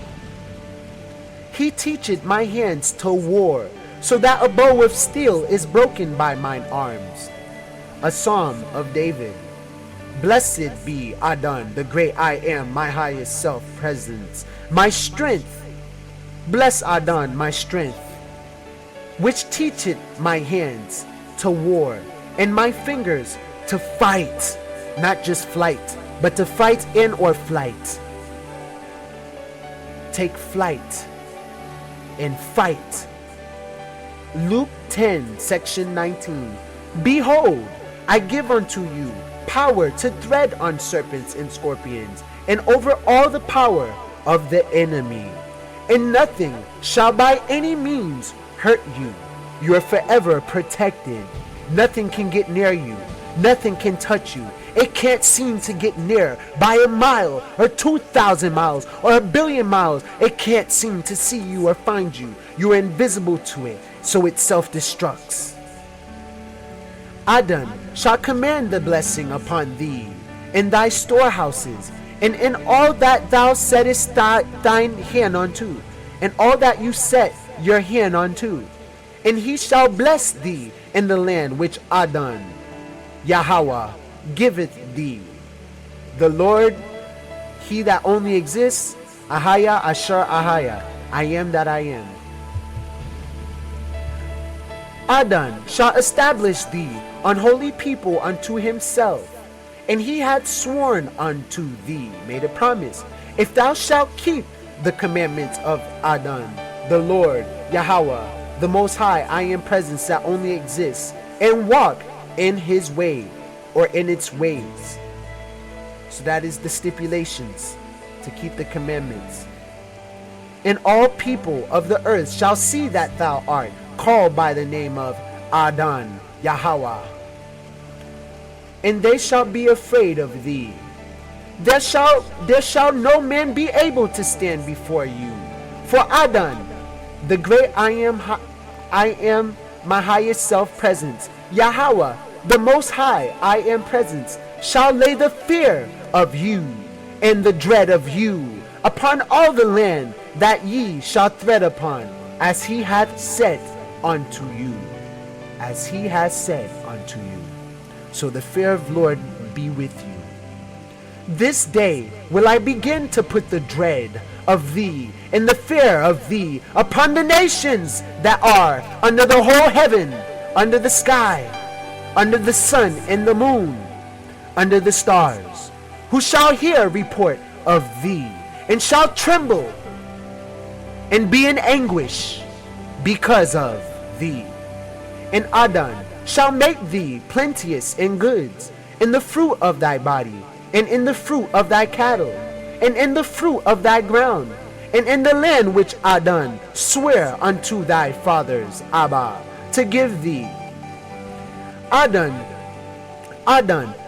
He teacheth my hands to war, so that a bow of steel is broken by mine arms. A Psalm of David. Blessed be Adon, the great I am, my highest self-presence, my strength. Bless Adon, my strength, which teacheth my hands to war, and my fingers to fight, not just flight, but to fight in or flight. Take flight and fight. Luke 10, section 19. Behold, I give unto you power to tread on serpents and scorpions, and over all the power of the enemy, and nothing shall by any means hurt you. You are forever protected. Nothing can get near you. Nothing can touch you. It can't seem to get near by a mile or 2,000 miles or 1,000,000,000 miles. It can't seem to see you or find you. You are invisible to it, so it self-destructs. Adon shall command the blessing upon thee in thy storehouses, and in all that thou settest thine hand unto, and all that you set your hand unto. And he shall bless thee in the land which Adon, Yahweh, giveth thee. The Lord, he that only exists, Ahaya Asher Ahaya, I am that I am. Adon shall establish thee an holy people unto himself, and he hath sworn unto thee, made a promise, if thou shalt keep the commandments of Adon, the Lord, Yahweh, the Most High, I am presence that only exists, and walk in his way, or in its ways. So that is the stipulations to keep the commandments. And all people of the earth shall see that thou art called by the name of Adon, Yahweh, and they shall be afraid of thee. There shall no man be able to stand before you. For Adon, the great I am my highest self-presence, Yahweh, the Most High, I am presence, shall lay the fear of you and the dread of you upon all the land that ye shall tread upon, as he hath said unto you. As he has said unto you. So the fear of the Lord be with you. This day will I begin to put the dread of thee and the fear of thee upon the nations that are under the whole heaven, under the sky, under the sun and the moon, under the stars, who shall hear report of thee, and shall tremble and be in anguish because of thee. And Adon shall make thee plenteous in goods, in the fruit of thy body, and in the fruit of thy cattle, and in the fruit of thy ground, and in the land which Adon sware unto thy fathers, Abba, to give thee. Adon,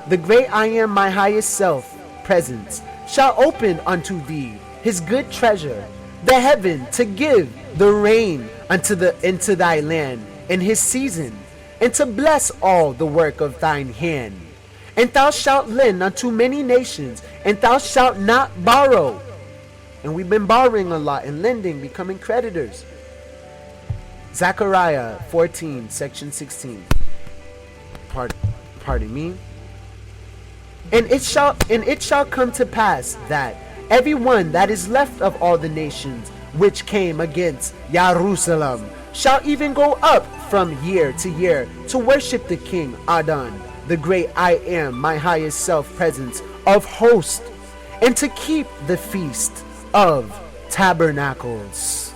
the great I am, my highest self, presence, shall open unto thee his good treasure, the heaven, to give the rain into thy land in his season, and to bless all the work of thine hand. And thou shalt lend unto many nations, and thou shalt not borrow. And we've been borrowing a lot and lending, becoming creditors. Zechariah 14, section 16. Pardon me. And it shall come to pass that every one that is left of all the nations which came against Jerusalem shall even go up from year to year to worship the King Adon, the great I am, my highest self-presence of hosts, and to keep the feast of tabernacles.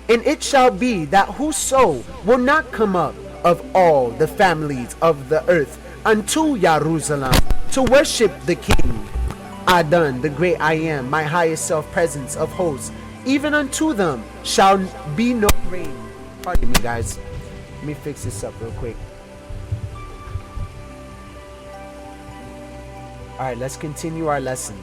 And it shall be that whoso will not come up of all the families of the earth unto Jerusalem to worship the King Adon, the great I am, my highest self-presence of hosts, even unto them shall be no rain. Pardon me, guys. Let me fix this up real quick. Alright, let's continue our lesson.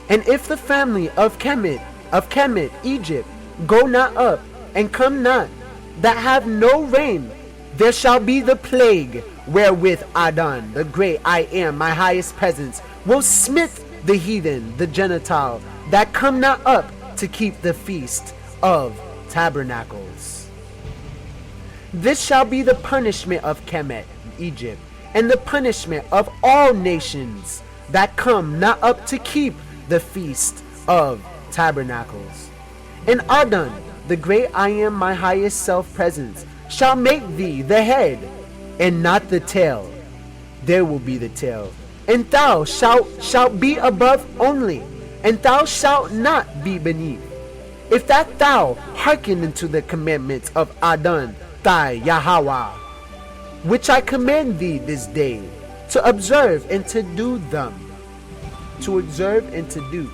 And if the family of Kemet, Egypt, go not up, and come not, that have no rain, there shall be the plague wherewith Adon, the great I am, my highest presence, will smite the heathen, the Gentile, that come not up to keep the feast of tabernacles. This shall be the punishment of Kemet, Egypt, and the punishment of all nations that come not up to keep the feast of tabernacles. And Adon, the great I am, my highest self-presence, shall make thee the head and not the tail. There will be the tail. And thou shalt be above only, and thou shalt not be beneath. If that thou hearken unto the commandments of Adon, thy Yahweh, which I command thee this day, to observe and to do them. To observe and to do.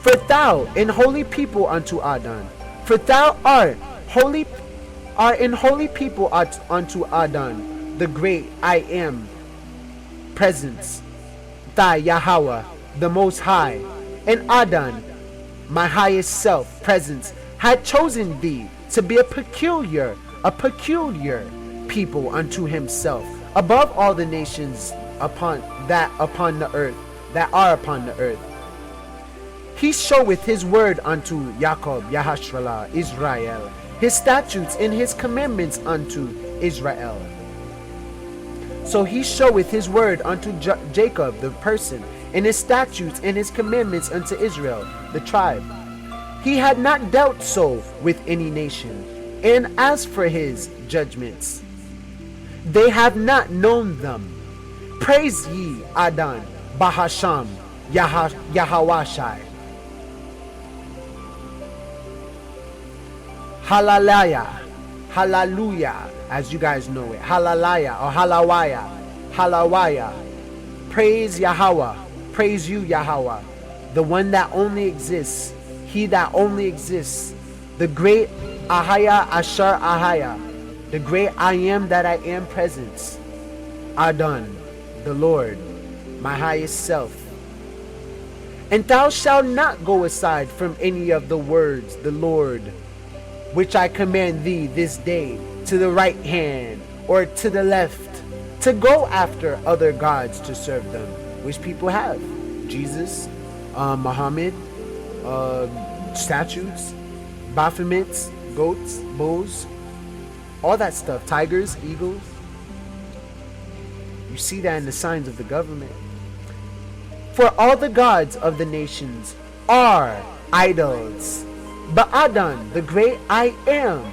For thou an holy people unto Adon. For thou art an holy people unto Adon, the great I am presence, thy Yahweh, the most high, and Adon, my highest self presence, had chosen thee to be a peculiar people unto himself, above all the nations upon the earth that are upon the earth. He showeth his word unto Jacob, Yis-RoyAl, Israel, his statutes and his commandments unto Israel. So he showeth his word unto Jacob, the person, and his statutes and his commandments unto Israel, the tribe. He had not dealt so with any nation. And as for his judgments, they have not known them. Praise ye Adon, Bahasham, Yahawashai. Hallelujah, as you guys know it. Hallelujah or Halawaya. Praise Yahweh. Praise you, Yahweh, the one that only exists. He that only exists. The great Ahaya Asher Ahaya. The great I am that I am presence. Adon, the Lord, my highest self. And thou shalt not go aside from any of the words, the Lord, which I command thee this day, to the right hand or to the left, to go after other gods to serve them, which people have. Jesus, Muhammad, statues, Baphomets, goats, bulls, all that stuff, tigers, eagles. You see that in the signs of the government. For all the gods of the nations are idols. But Adon, the great I am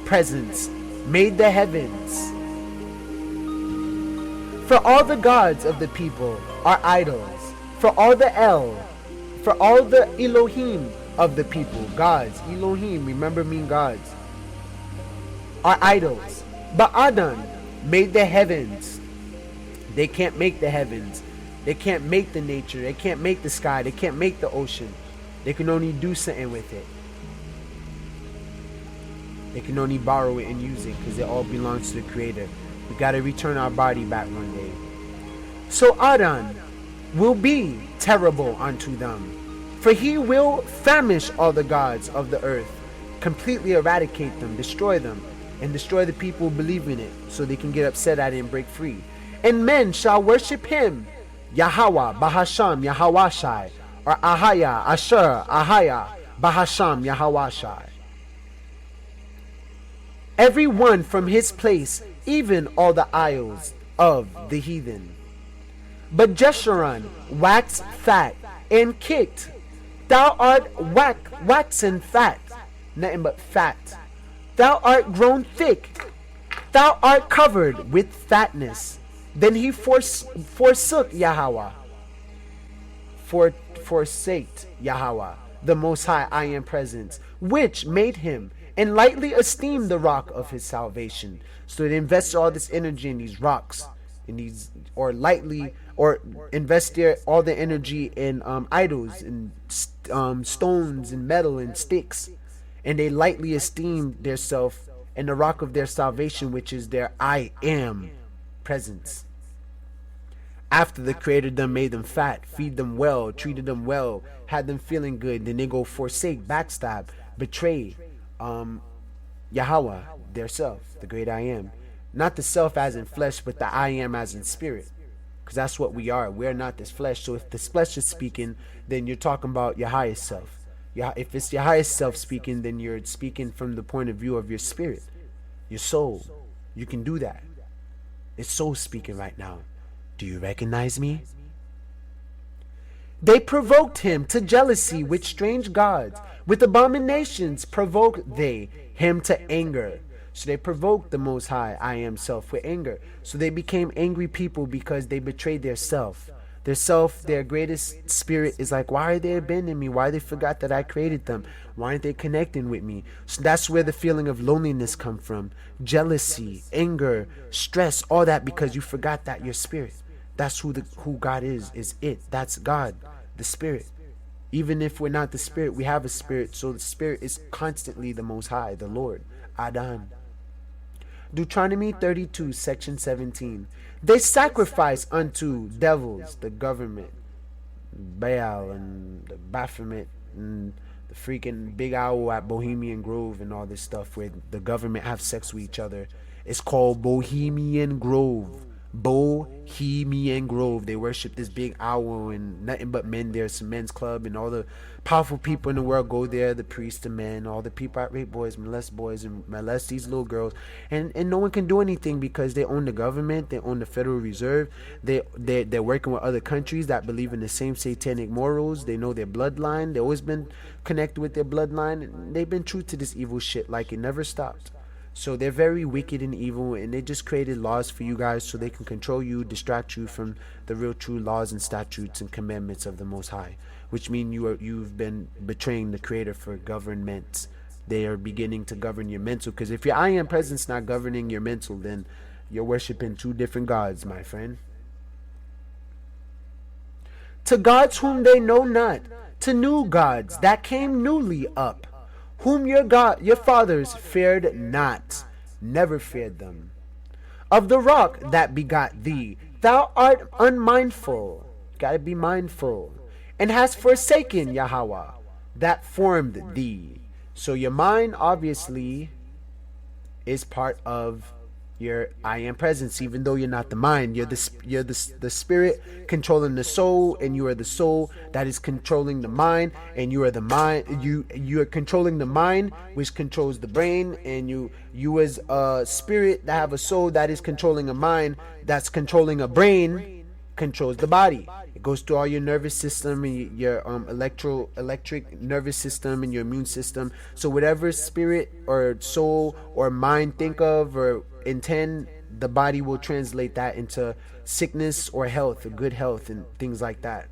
presence, made the heavens. For all the gods of the people are idols. For all the Elohim of the people, gods, Elohim, remember mean gods, are idols. But Adon made the heavens. They can't make the heavens. They can't make the nature. They can't make the sky. They can't make the ocean. They can only do something with it. They can only borrow it and use it because it all belongs to the Creator. We got to return our body back one day. So Adon will be terrible unto them, for he will famish all the gods of the earth, completely eradicate them, destroy them, and destroy the people who believe in it, so they can get upset at it and break free. And men shall worship him, Yahweh, Bahasham, Yahawashai, or Ahaya, Asher, Ahaya, Bahasham, Yahawashai. Every one from his place, even all the isles of the heathen. But Jeshurun waxed fat and kicked. Thou art waxen fat, nothing but fat. Thou art grown thick. Thou art covered with fatness. Then he forsook Yahweh. Forsaked Yahweh, the Most High I am presence, which made him, and lightly esteemed the rock of his salvation. So they invest all this energy in these rocks, in these, or lightly, or invest all the energy in idols and stones and metal and sticks, and they lightly esteem their self and the rock of their salvation, which is their I am presence. After the Creator done made them fat, feed them well, treated them well, had them feeling good, then they go forsake, backstab, betray Yahweh, their self, the great I am. Not the self as in flesh, but the I am as in spirit. Because that's what we are. We're not this flesh. So if this flesh is speaking, then you're talking about your highest self. If it's your highest self speaking, then you're speaking from the point of view of your spirit, your soul. You can do that. It's soul speaking right now. Do you recognize me? They provoked him to jealousy with strange gods. With abominations provoked they him to anger. So they provoked the Most High, I am self, with anger. So they became angry people because they betrayed their self. Their self, their greatest spirit is like, why are they abandoning me? Why they forgot that I created them? Why aren't they connecting with me? So that's where the feeling of loneliness come from. Jealousy, anger, stress, all that because you forgot that your spirit. That's who God is it. That's God, the spirit. Even if we're not the spirit, we have a spirit. So the spirit is constantly the Most High, the Lord, Adon. Deuteronomy 32, section 17. They sacrifice unto devils, the government, Baal and the Baphomet and the freaking big owl at Bohemian Grove and all this stuff where the government have sex with each other. It's called Bohemian Grove. Bohemian Grove. They worship this big owl and nothing but men there. It's a men's club and all the powerful people in the world go there. The priests, the men, all the people that rape boys, and molest these little girls. And no one can do anything because they own the government. They own the Federal Reserve. They're working with other countries that believe in the same satanic morals. They know their bloodline. They've always been connected with their bloodline. And they've been true to this evil shit like it never stopped. So they're very wicked and evil, and they just created laws for you guys so they can control you, distract you from the real true laws and statutes and commandments of the Most High, which mean you've been betraying the Creator for governments. They are beginning to govern your mental, because if your I Am Presence not governing your mental, then you're worshiping two different gods, my friend. To gods whom they know not, to new gods that came newly up, whom your fathers feared not, never feared them. Of the rock that begot thee, thou art unmindful, gotta be mindful, and hast forsaken Yahweh that formed thee. So your mind obviously is part of your I Am Presence, even though you're not the mind. You're the spirit controlling the soul, and you are the soul that is controlling the mind, and you are the mind. You are controlling the mind, which controls the brain, and you as a spirit that have a soul that is controlling a mind that's controlling a brain, controls the body. It goes through all your nervous system and your electric nervous system and your immune system. So whatever spirit or soul or mind think of or intend, the body will translate that into sickness or health, or good health and things like that.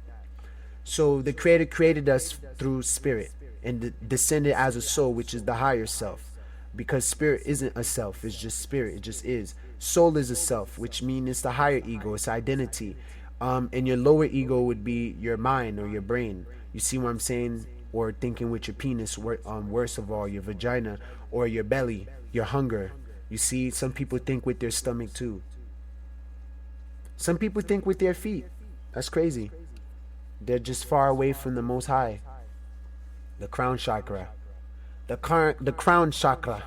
So the Creator created us through spirit and descended as a soul, which is the higher self, because spirit isn't a self, it's just spirit, it just is. Soul is a self, which means it's the higher ego, it's identity. And your lower ego would be your mind or your brain. You see what I'm saying? Or thinking with your penis, worst of all, your vagina, or your belly, your hunger. You see, some people think with their stomach too. Some people think with their feet. That's crazy. They're just far away from the Most High. The crown chakra. The crown chakra.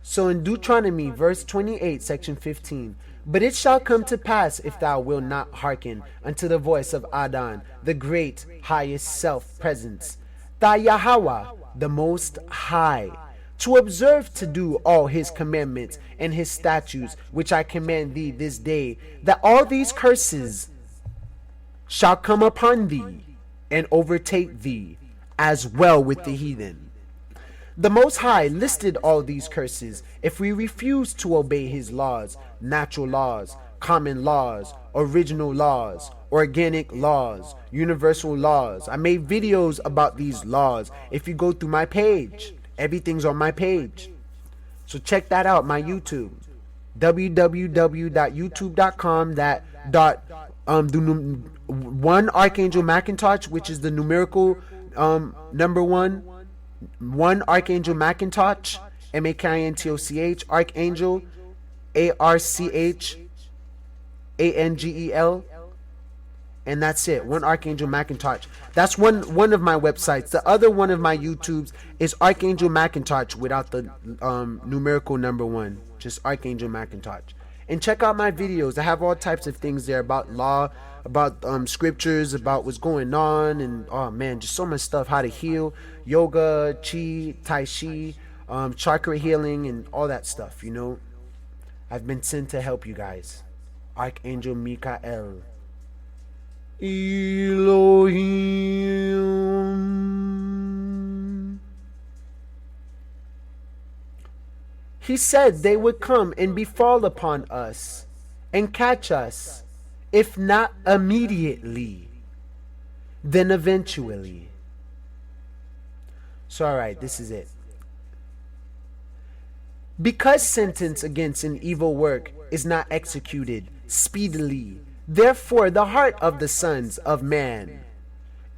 So in Deuteronomy, verse 28, section 15, but it shall come to pass, if thou wilt not hearken unto the voice of Adon, the great highest self-presence, thy Yahweh, the Most High, to observe to do all his commandments and his statutes, which I command thee this day, that all these curses shall come upon thee and overtake thee, as well with the heathen. The Most High listed all these curses if we refuse to obey his laws, natural laws, common laws, original laws, organic laws, universal laws. I made videos about these laws. If you go through my page, everything's on my page. So check that out, my YouTube. www.youtube.com one Archangel Macintosh, which is the numerical number one Archangel Macintosh, Makintoch, Archangel, ARCHANGEL, and that's it. One Archangel Macintosh. That's one of my websites. The other one of my YouTubes is Archangel Macintosh without the numerical number one, just Archangel Macintosh. And check out my videos. I have all types of things there about law, about scriptures, about what's going on, and oh man, just so much stuff. How to heal, yoga, chi, tai chi, chakra healing, and all that stuff. You know, I've been sent to help you guys. Archangel Michael. Elohim. He said they would come and befall upon us and catch us if not immediately, then eventually. So, alright, this is it. Because sentence against an evil work is not executed speedily, therefore the heart of the sons of man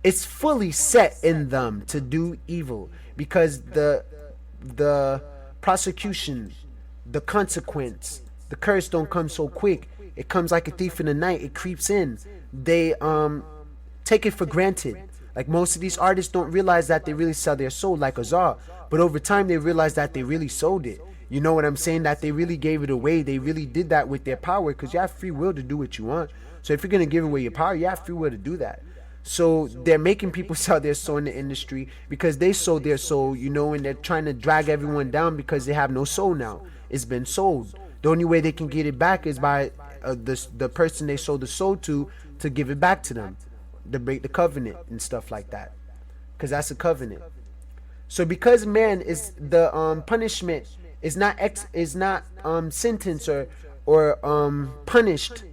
is fully set in them to do evil, because the prosecution, the consequence, the curse don't come so quick. It comes like a thief in the night. It creeps in. They take it for granted. Like most of these artists don't realize that they really sell their soul like Azar, but over time they realize that they really sold it. You know what I'm saying? That they really gave it away. They really did that with their power, because you have free will to do what you want. So if you're going to give away your power, you have free will to do that. So they're making people sell their soul in the industry because they sold their soul, you know, and they're trying to drag everyone down because they have no soul now. It's been sold. The only way they can get it back is by the person they sold the soul to give it back to them, to break the covenant and stuff like that, because that's a covenant. So because man is the punishment is not sentenced or punished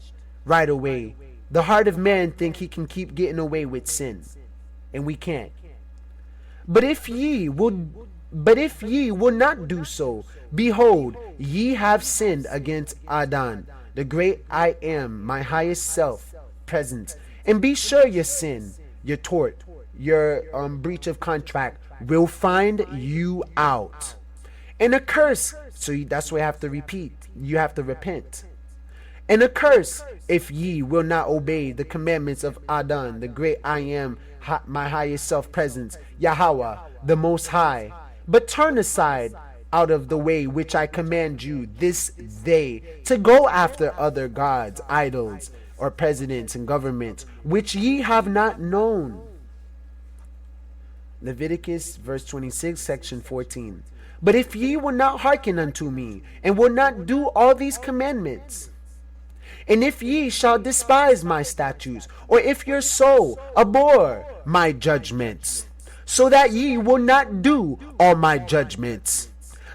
right away, the heart of man think he can keep getting away with sin, and we can't. But if ye will not do so, behold, ye have sinned against Adon, the great I am, my highest self, present. And be sure your sin, your tort, your breach of contract will find you out. And a curse, so that's why I have to repeat, you have to repent. And a curse if ye will not obey the commandments of Adon, the great I am, my highest self presence, Yahweh, the Most High, but turn aside out of the way which I command you this day, to go after other gods, idols, or presidents and governments, which ye have not known. Leviticus verse 26, section 14. But if ye will not hearken unto me, and will not do all these commandments, and if ye shall despise my statutes, or if your soul abhor my judgments, so that ye will not do all my judgments,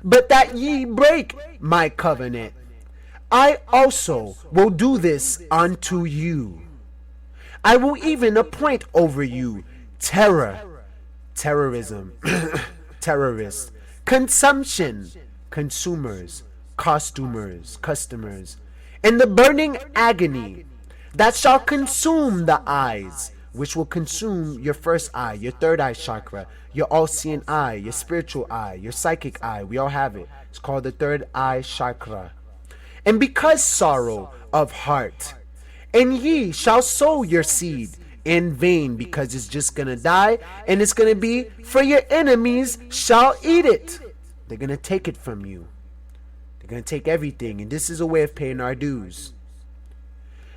but that ye break my covenant, I also will do this unto you. I will even appoint over you terrorism, terrorists, consumption, consumers, customers, and the burning agony that shall consume the eyes, which will consume your first eye, your third eye chakra, your all-seeing eye, your spiritual eye, your psychic eye. We all have it. It's called the third eye chakra. And because sorrow of heart, and ye shall sow your seed in vain, because it's just gonna die, and it's gonna be for your enemies shall eat it. They're gonna take it from you. They're gonna take everything, and this is a way of paying our dues.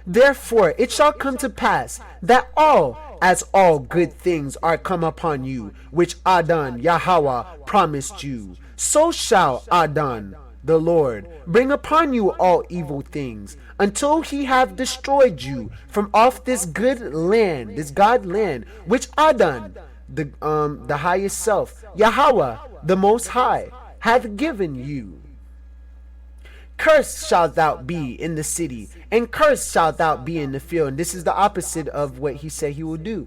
Therefore it shall come to pass that all good things are come upon you, which Adon Yahweh promised you, so shall Adon the Lord bring upon you all evil things, until he have destroyed you from off this good land, this God land, which Adon, the highest self, Yahweh, the Most High, hath given you. Cursed shalt thou be in the city, and cursed shalt thou be in the field. And this is the opposite of what he said he will do.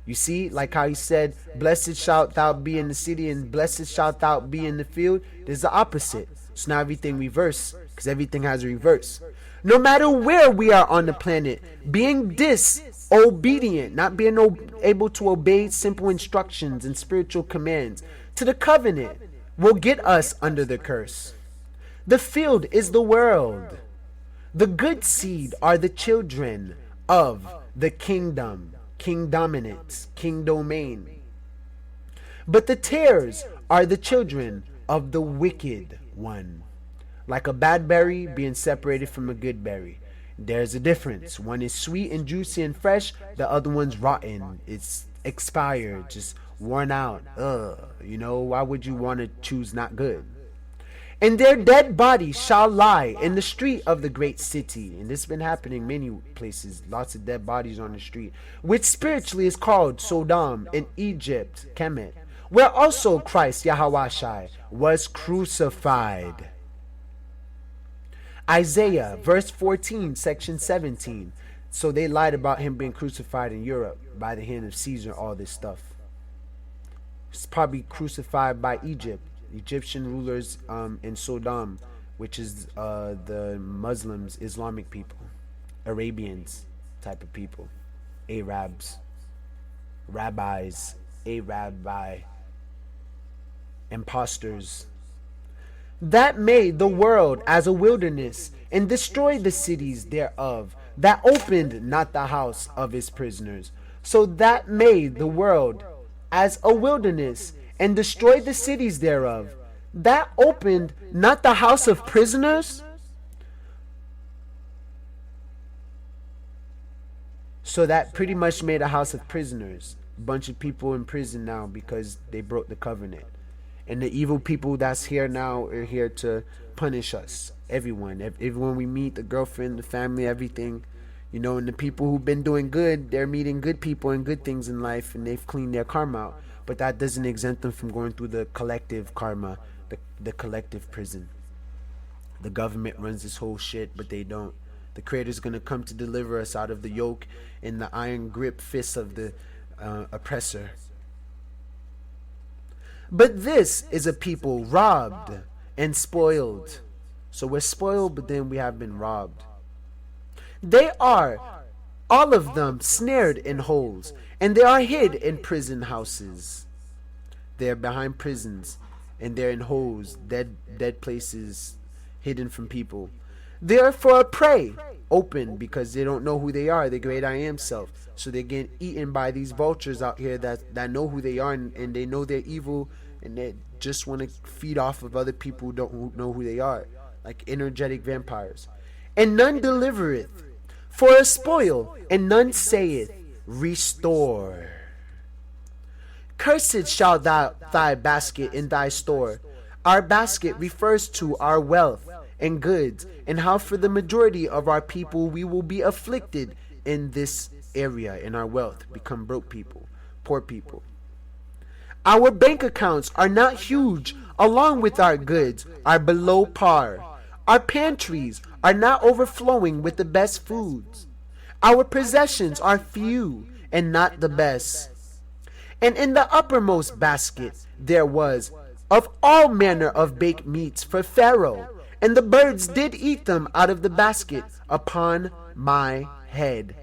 You see, like how he said, blessed shalt thou be in the city, and blessed shalt thou be in the field. This is the opposite. So now everything reverse, because everything has a reverse. No matter where we are on the planet, being disobedient, not being able to obey simple instructions and spiritual commands to the covenant, will get us under the curse. The field is the world. The good seed are the children of the kingdom, king dominance, king domain. But the tares are the children of the wicked one. Like a bad berry being separated from a good berry. There's a difference. One is sweet and juicy and fresh. The other one's rotten. It's expired, just worn out. You know, why would you want to choose not good? And their dead bodies shall lie in the street of the great city. And this has been happening many places. Lots of dead bodies on the street. Which spiritually is called Sodom in Egypt, Kemet. Where also Christ, Yahweh, was crucified. Isaiah, verse 14, section 17. So they lied about him being crucified in Europe by the hand of Caesar, all this stuff. He's probably crucified by Egyptian rulers in Sodom, which is the Muslims, Islamic people, Arabians type of people, Arabs, rabbis, a rabbi, imposters. That made the world as a wilderness, and destroyed the cities thereof, that opened not the house of his prisoners. So that made the world as a wilderness, and destroyed the cities thereof, that opened not the house of prisoners. So that pretty much made a house of prisoners. A bunch of people in prison now because they broke the covenant. And the evil people that's here now are here to punish us. Everyone we meet, the girlfriend, the family, everything. You know, and the people who've been doing good, they're meeting good people and good things in life, and they've cleaned their karma out. But that doesn't exempt them from going through the collective karma, the collective prison. The government runs this whole shit, but they don't. The Creator's going to come to deliver us out of the yoke and the iron grip fists of the oppressor. But this is a people robbed and spoiled. So we're spoiled, but then we have been robbed. They are, all of them, snared in holes, and they are hid in prison houses. They are behind prisons, and they're in holes, dead places, hidden from people. They are for a prey, open, because they don't know who they are, the great I am self. So they're getting eaten by these vultures out here that know who they are, and they know they're evil, and they just want to feed off of other people who know who they are, like energetic vampires. And none delivereth for a spoil, and none saith, restore. Cursed shall thy basket in thy store. Our basket refers to our wealth and goods, and how for the majority of our people we will be afflicted in this area, in our wealth, become broke people, poor people. Our bank accounts are not huge, along with our goods are below par. Our pantries are not overflowing with the best foods. Our possessions are few and not the best. And in the uppermost basket there was of all manner of baked meats for Pharaoh, and the birds did eat them out of the basket upon my head.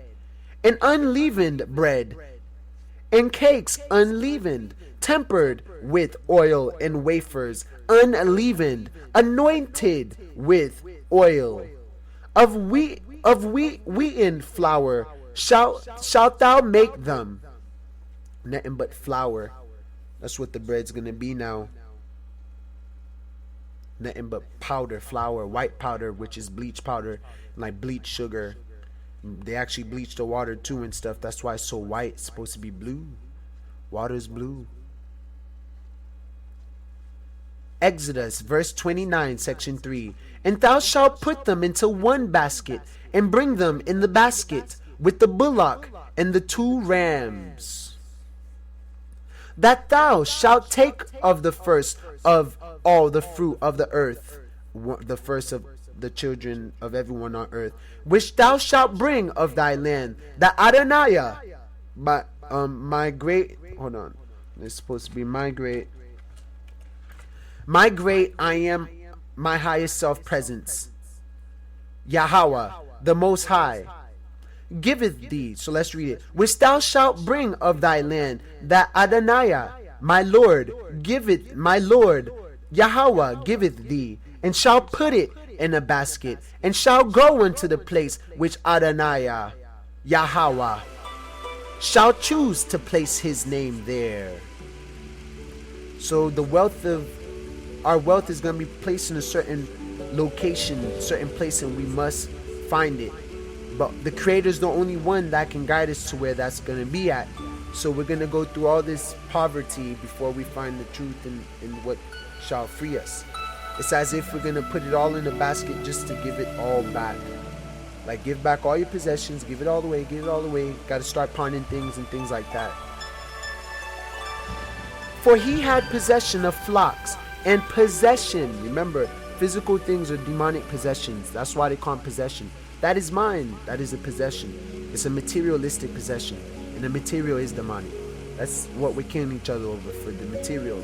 And unleavened bread, and cakes unleavened, tempered with oil, and wafers unleavened, anointed with oil. Of wheaten flour shalt thou make them. Nothing but flour. That's what the bread's gonna be now. Nothing but powder, flour, white powder, which is bleach powder, like bleach sugar. They actually bleach the water too and stuff. That's why it's so white. It's supposed to be blue. Water's blue. Exodus verse 29 section 3. And thou shalt put them into one basket, and bring them in the basket with the bullock and the 2 rams. That thou shalt take of the first of all the fruit of the earth, the first of the children of everyone on earth, which thou shalt bring of thy land, that Adonai, my great, hold on, it's supposed to be my great I am, my highest self presence, Yahweh, the Most High, giveth thee. So let's read it. Which thou shalt bring of thy land, that Adonai, my Lord, giveth, my Lord, Yahweh, giveth thee, and shall put it in a basket, and shall go unto the place which Adonai, Yahweh, shall choose to place his name there. So the wealth of our wealth is going to be placed in a certain location, certain place, and we must find it. But the Creator is the only one that can guide us to where that's going to be at. So we're going to go through all this poverty before we find the truth in what shall free us. It's as if we're going to put it all in a basket just to give it all back. Like, give back all your possessions, give it all away, give it all away. Got to start pawning things and things like that. For he had possession of flocks and possession. Remember, physical things are demonic possessions. That's why they call them possession. That is mine. That is a possession. It's a materialistic possession. And the material is demonic. That's what we're killing each other over, for the material.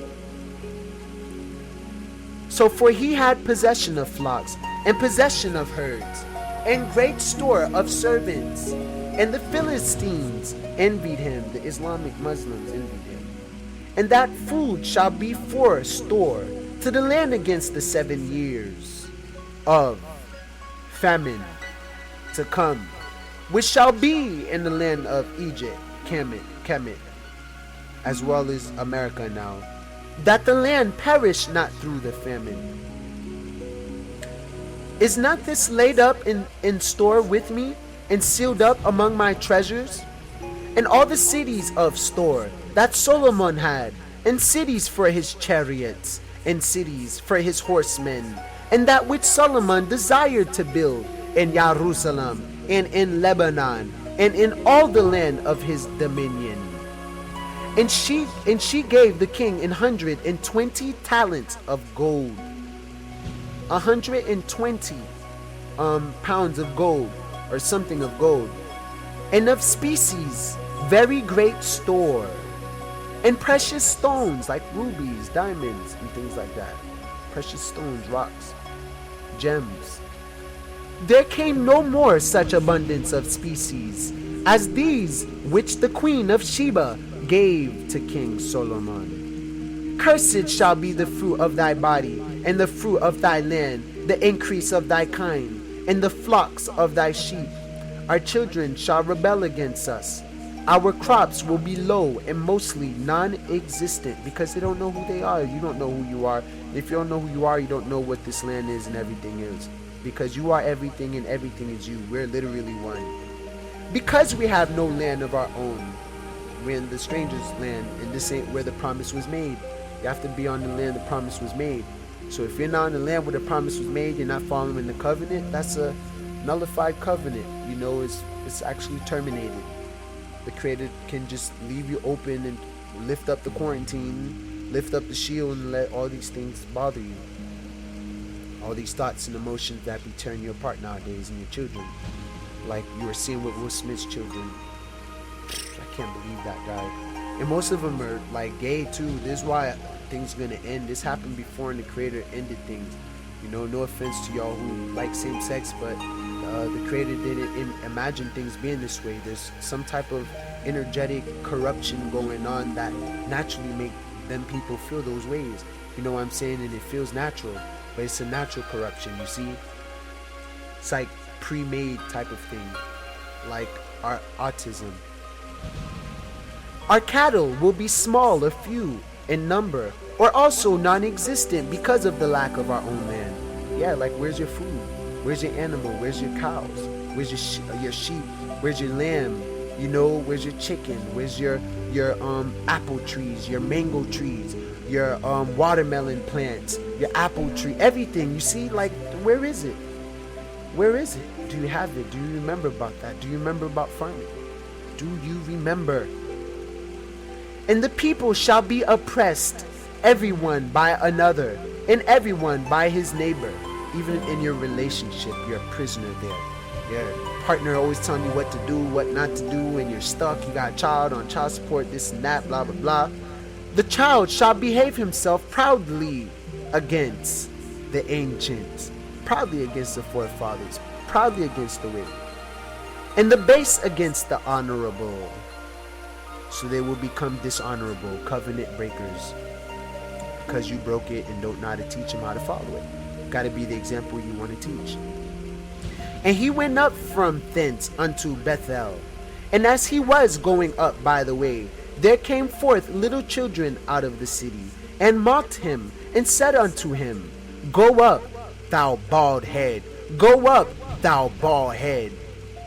So for he had possession of flocks, and possession of herds, and great store of servants. And the Philistines envied him, the Islamic Muslims envied him. And that food shall be for store to the land against the 7 years of famine to come, which shall be in the land of Egypt, Kemet, as well as America now, that the land perish not through the famine. Is not this laid up in store with me, and sealed up among my treasures? And all the cities of store that Solomon had, and cities for his chariots, and cities for his horsemen, and that which Solomon desired to build in Jerusalem, and in Lebanon, and in all the land of his dominion. And she gave the king 120 talents of gold, 120 pounds of gold, or something of gold, and of species very great store, and precious stones like rubies, diamonds, and things like that. Precious stones, rocks, gems. There came no more such abundance of species as these which the queen of Sheba gave to King Solomon. Cursed shall be the fruit of thy body, and the fruit of thy land, the increase of thy kind, and the flocks of thy sheep. Our children shall rebel against us. Our crops will be low and mostly non-existent, because they don't know who they are. You don't know who you are. If you don't know who you are, you don't know what this land is and everything is. Because you are everything and everything is you. We're literally one. Because we have no land of our own, we're in the stranger's land, and this ain't where the promise was made. You have to be on the land the promise was made. So if you're not on the land where the promise was made, you're not following the covenant, that's a nullified covenant. You know, it's actually terminated. The Creator can just leave you open and lift up the quarantine, lift up the shield, and let all these things bother you. All these thoughts and emotions that be tearing you apart nowadays, and your children. Like you were seeing with Will Smith's children. I can't believe that guy. And most of them are like gay too. This is why things are gonna end. This happened before, and the Creator ended things. You know, no offense to y'all who like same sex, but the Creator didn't imagine things being this way. There's some type of energetic corruption going on that naturally make them people feel those ways. You know what I'm saying? And it feels natural, but it's a natural corruption, you see? It's like pre-made type of thing, like our autism. Our cattle will be small or few in number, or also non-existent because of the lack of our own land. Yeah, like where's your food? Where's your animal? Where's your cows? Where's your sheep? Where's your lamb? You know, where's your chicken? Where's your apple trees, your mango trees, your watermelon plants, your apple tree, everything? You see, like, where is it? Where is it? Do you have it? Do you remember about that? Do you remember about farming? Do you remember? And the people shall be oppressed, everyone by another, and everyone by his neighbor. Even in your relationship, you're a prisoner there. Your partner always telling you what to do, what not to do, and you're stuck. You got a child on child support, this and that, blah, blah, blah. The child shall behave himself proudly against the ancients, proudly against the forefathers, proudly against the wicked, and the base against the honorable. So they will become dishonorable, covenant breakers, because you broke it and don't know how to teach them how to follow it. Got to be the example you want to teach. And he went up from thence unto Bethel. And as he was going up by the way, there came forth little children out of the city, and mocked him, and said unto him, Go up, thou bald head. Go up, thou bald head.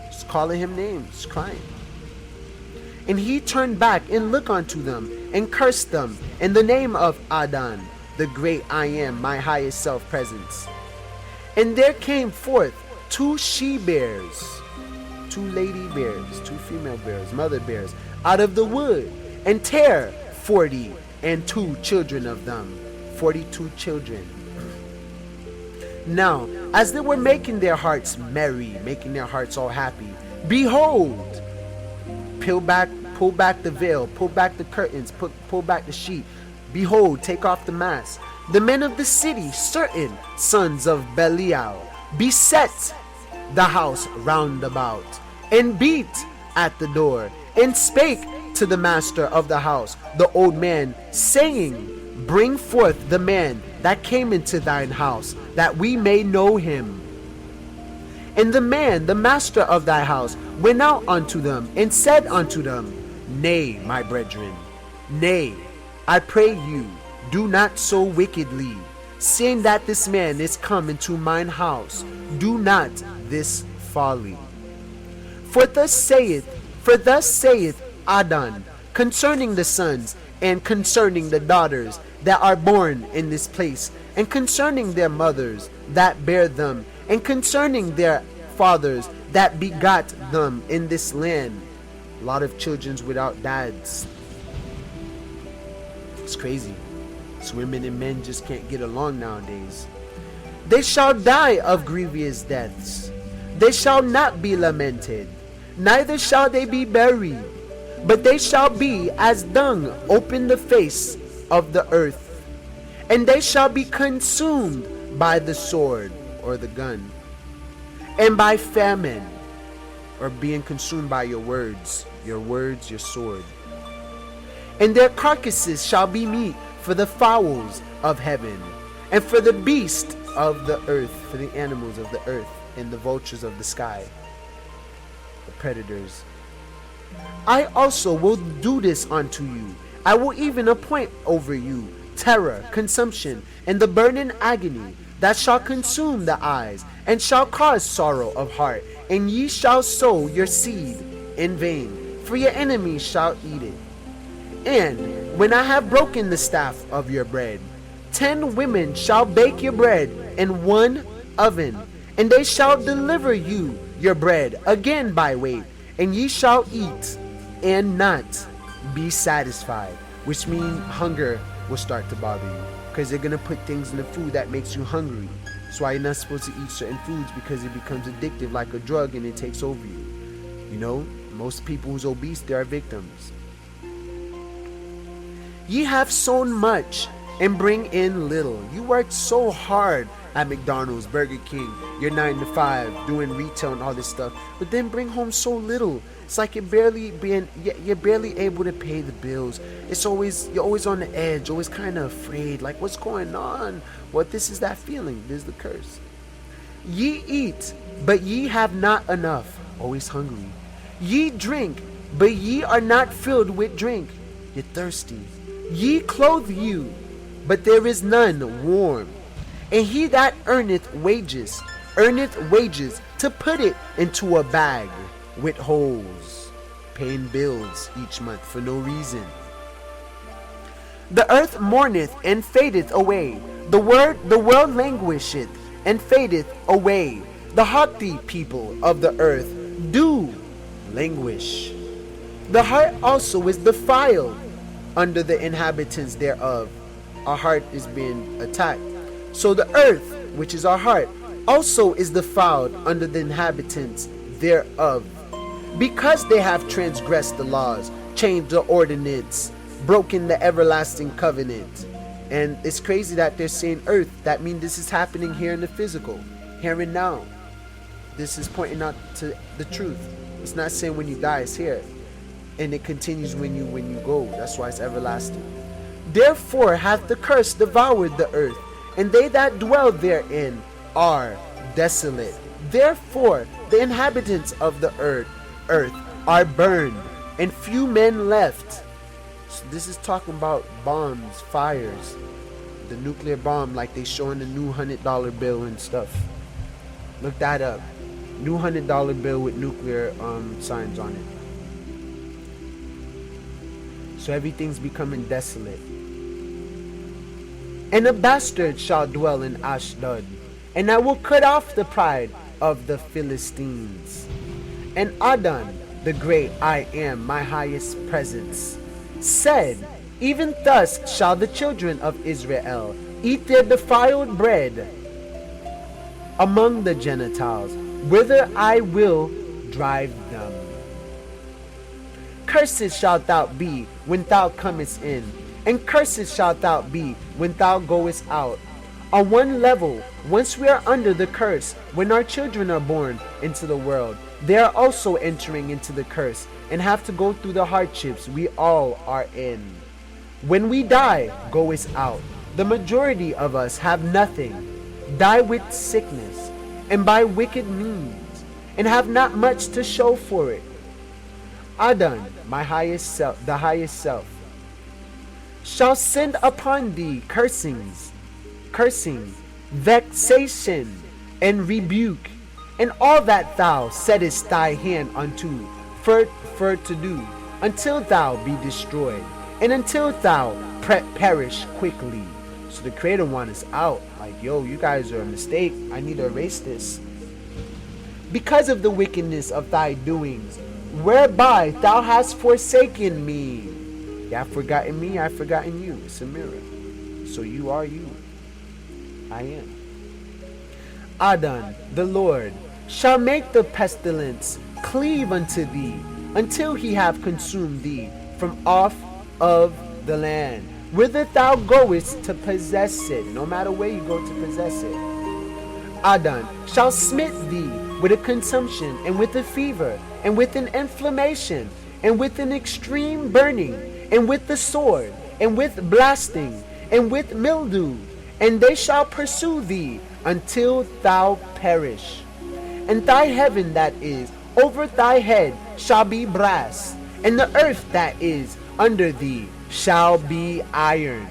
Just calling him names, crying. And he turned back and looked unto them, and cursed them in the name of Adon, the great I am, my highest self-presence. And there came forth 2 she-bears, 2 lady bears, 2 female bears, mother bears, out of the wood, and tear 42 children of them, 42 children. Now, as they were making their hearts merry, making their hearts all happy, behold, pull back the veil, pull back the curtains, pull back the sheet. Behold, take off the mask. The men of the city, certain sons of Belial, beset the house round about, and beat at the door, and spake to the master of the house, the old man, saying, Bring forth the man that came into thine house, that we may know him. And the man, the master of thy house, went out unto them, and said unto them, Nay, my brethren, nay, I pray you, do not so wickedly, seeing that this man is come into mine house. Do not this folly. For thus saith Adon concerning the sons and concerning the daughters that are born in this place, and concerning their mothers that bear them, and concerning their fathers that begot them in this land. A lot of children's without dads. It's crazy. Women and men just can't get along nowadays. They shall die of grievous deaths. They shall not be lamented, neither shall they be buried, but they shall be as dung upon the face of the earth, and they shall be consumed by the sword, or the gun, and by famine, or being consumed by your words, your sword. And their carcasses shall be meat for the fowls of heaven, and for the beasts of the earth, for the animals of the earth, and the vultures of the sky, the predators. I also will do this unto you. I will even appoint over you terror, consumption, and the burning agony that shall consume the eyes, and shall cause sorrow of heart. And ye shall sow your seed in vain, for your enemies shall eat it. And when I have broken the staff of your bread, 10 women shall bake your bread in one oven, and they shall deliver you your bread again by weight, and ye shall eat and not be satisfied. Which means hunger will start to bother you, because they're going to put things in the food that makes you hungry. That's why you're not supposed to eat certain foods, because it becomes addictive like a drug and it takes over you. You know, most people who's obese, they are victims. Ye have sown much and bring in little. You worked so hard at McDonald's, Burger King, you're 9 to 5, doing retail and all this stuff, but then bring home so little. It's like you're barely able to pay the bills. You're always on the edge, always kind of afraid, like what's going on? Well, this is that feeling. This is the curse. Ye eat, but ye have not enough, always hungry. Ye drink, but ye are not filled with drink, you're thirsty. Ye clothe you, but there is none warm. And he that earneth wages to put it into a bag with holes, paying bills each month for no reason. The earth mourneth and fadeth away. The world languisheth and fadeth away. The haughty people of the earth do languish. The heart also is defiled under the inhabitants thereof. Our heart is being attacked. So the earth, which is our heart, also is defiled under the inhabitants thereof, because they have transgressed the laws, changed the ordinance, broken the everlasting covenant. And it's crazy that they're saying earth. That means this is happening here in the physical, here and now. This is pointing out to the truth. It's not saying when you die, it's here. And it continues when you go. That's why it's everlasting. Therefore hath the curse devoured the earth, and they that dwell therein are desolate. Therefore the inhabitants of the earth are burned, and few men left. So this is talking about bombs, fires, the nuclear bomb, like they show in the new $100 bill and stuff. Look that up. New $100 bill with nuclear signs on it. So everything's becoming desolate. And a bastard shall dwell in Ashdod, and I will cut off the pride of the Philistines. And Adon, the great I am, my highest presence, said, even thus shall the children of Israel eat their defiled bread, among the Gentiles, whither I will drive them. Cursed shalt thou be when thou comest in, and cursed shalt thou be when thou goest out. On one level, once we are under the curse, when our children are born into the world, they are also entering into the curse and have to go through the hardships we all are in. When we die, goest out. The majority of us have nothing, die with sickness, and by wicked means, and have not much to show for it. Adon, my highest self, the highest self, shall send upon thee cursing, vexation, and rebuke, and all that thou settest thy hand unto for to do, until thou be destroyed, and until thou perish quickly. So the Creator one is out. Like, yo, you guys are a mistake. I need to erase this. Because of the wickedness of thy doings, whereby thou hast forsaken me. You have forgotten me, I have forgotten you. It's a mirror. So you are you. I am. Adon, the Lord, shall make the pestilence cleave unto thee, until he have consumed thee from off of the land, whither thou goest to possess it. No matter where you go to possess it. Adon shall smite thee with a consumption, and with a fever, and with an inflammation, and with an extreme burning, and with the sword, and with blasting, and with mildew, and they shall pursue thee until thou perish. And thy heaven that is over thy head shall be brass, and the earth that is under thee shall be iron.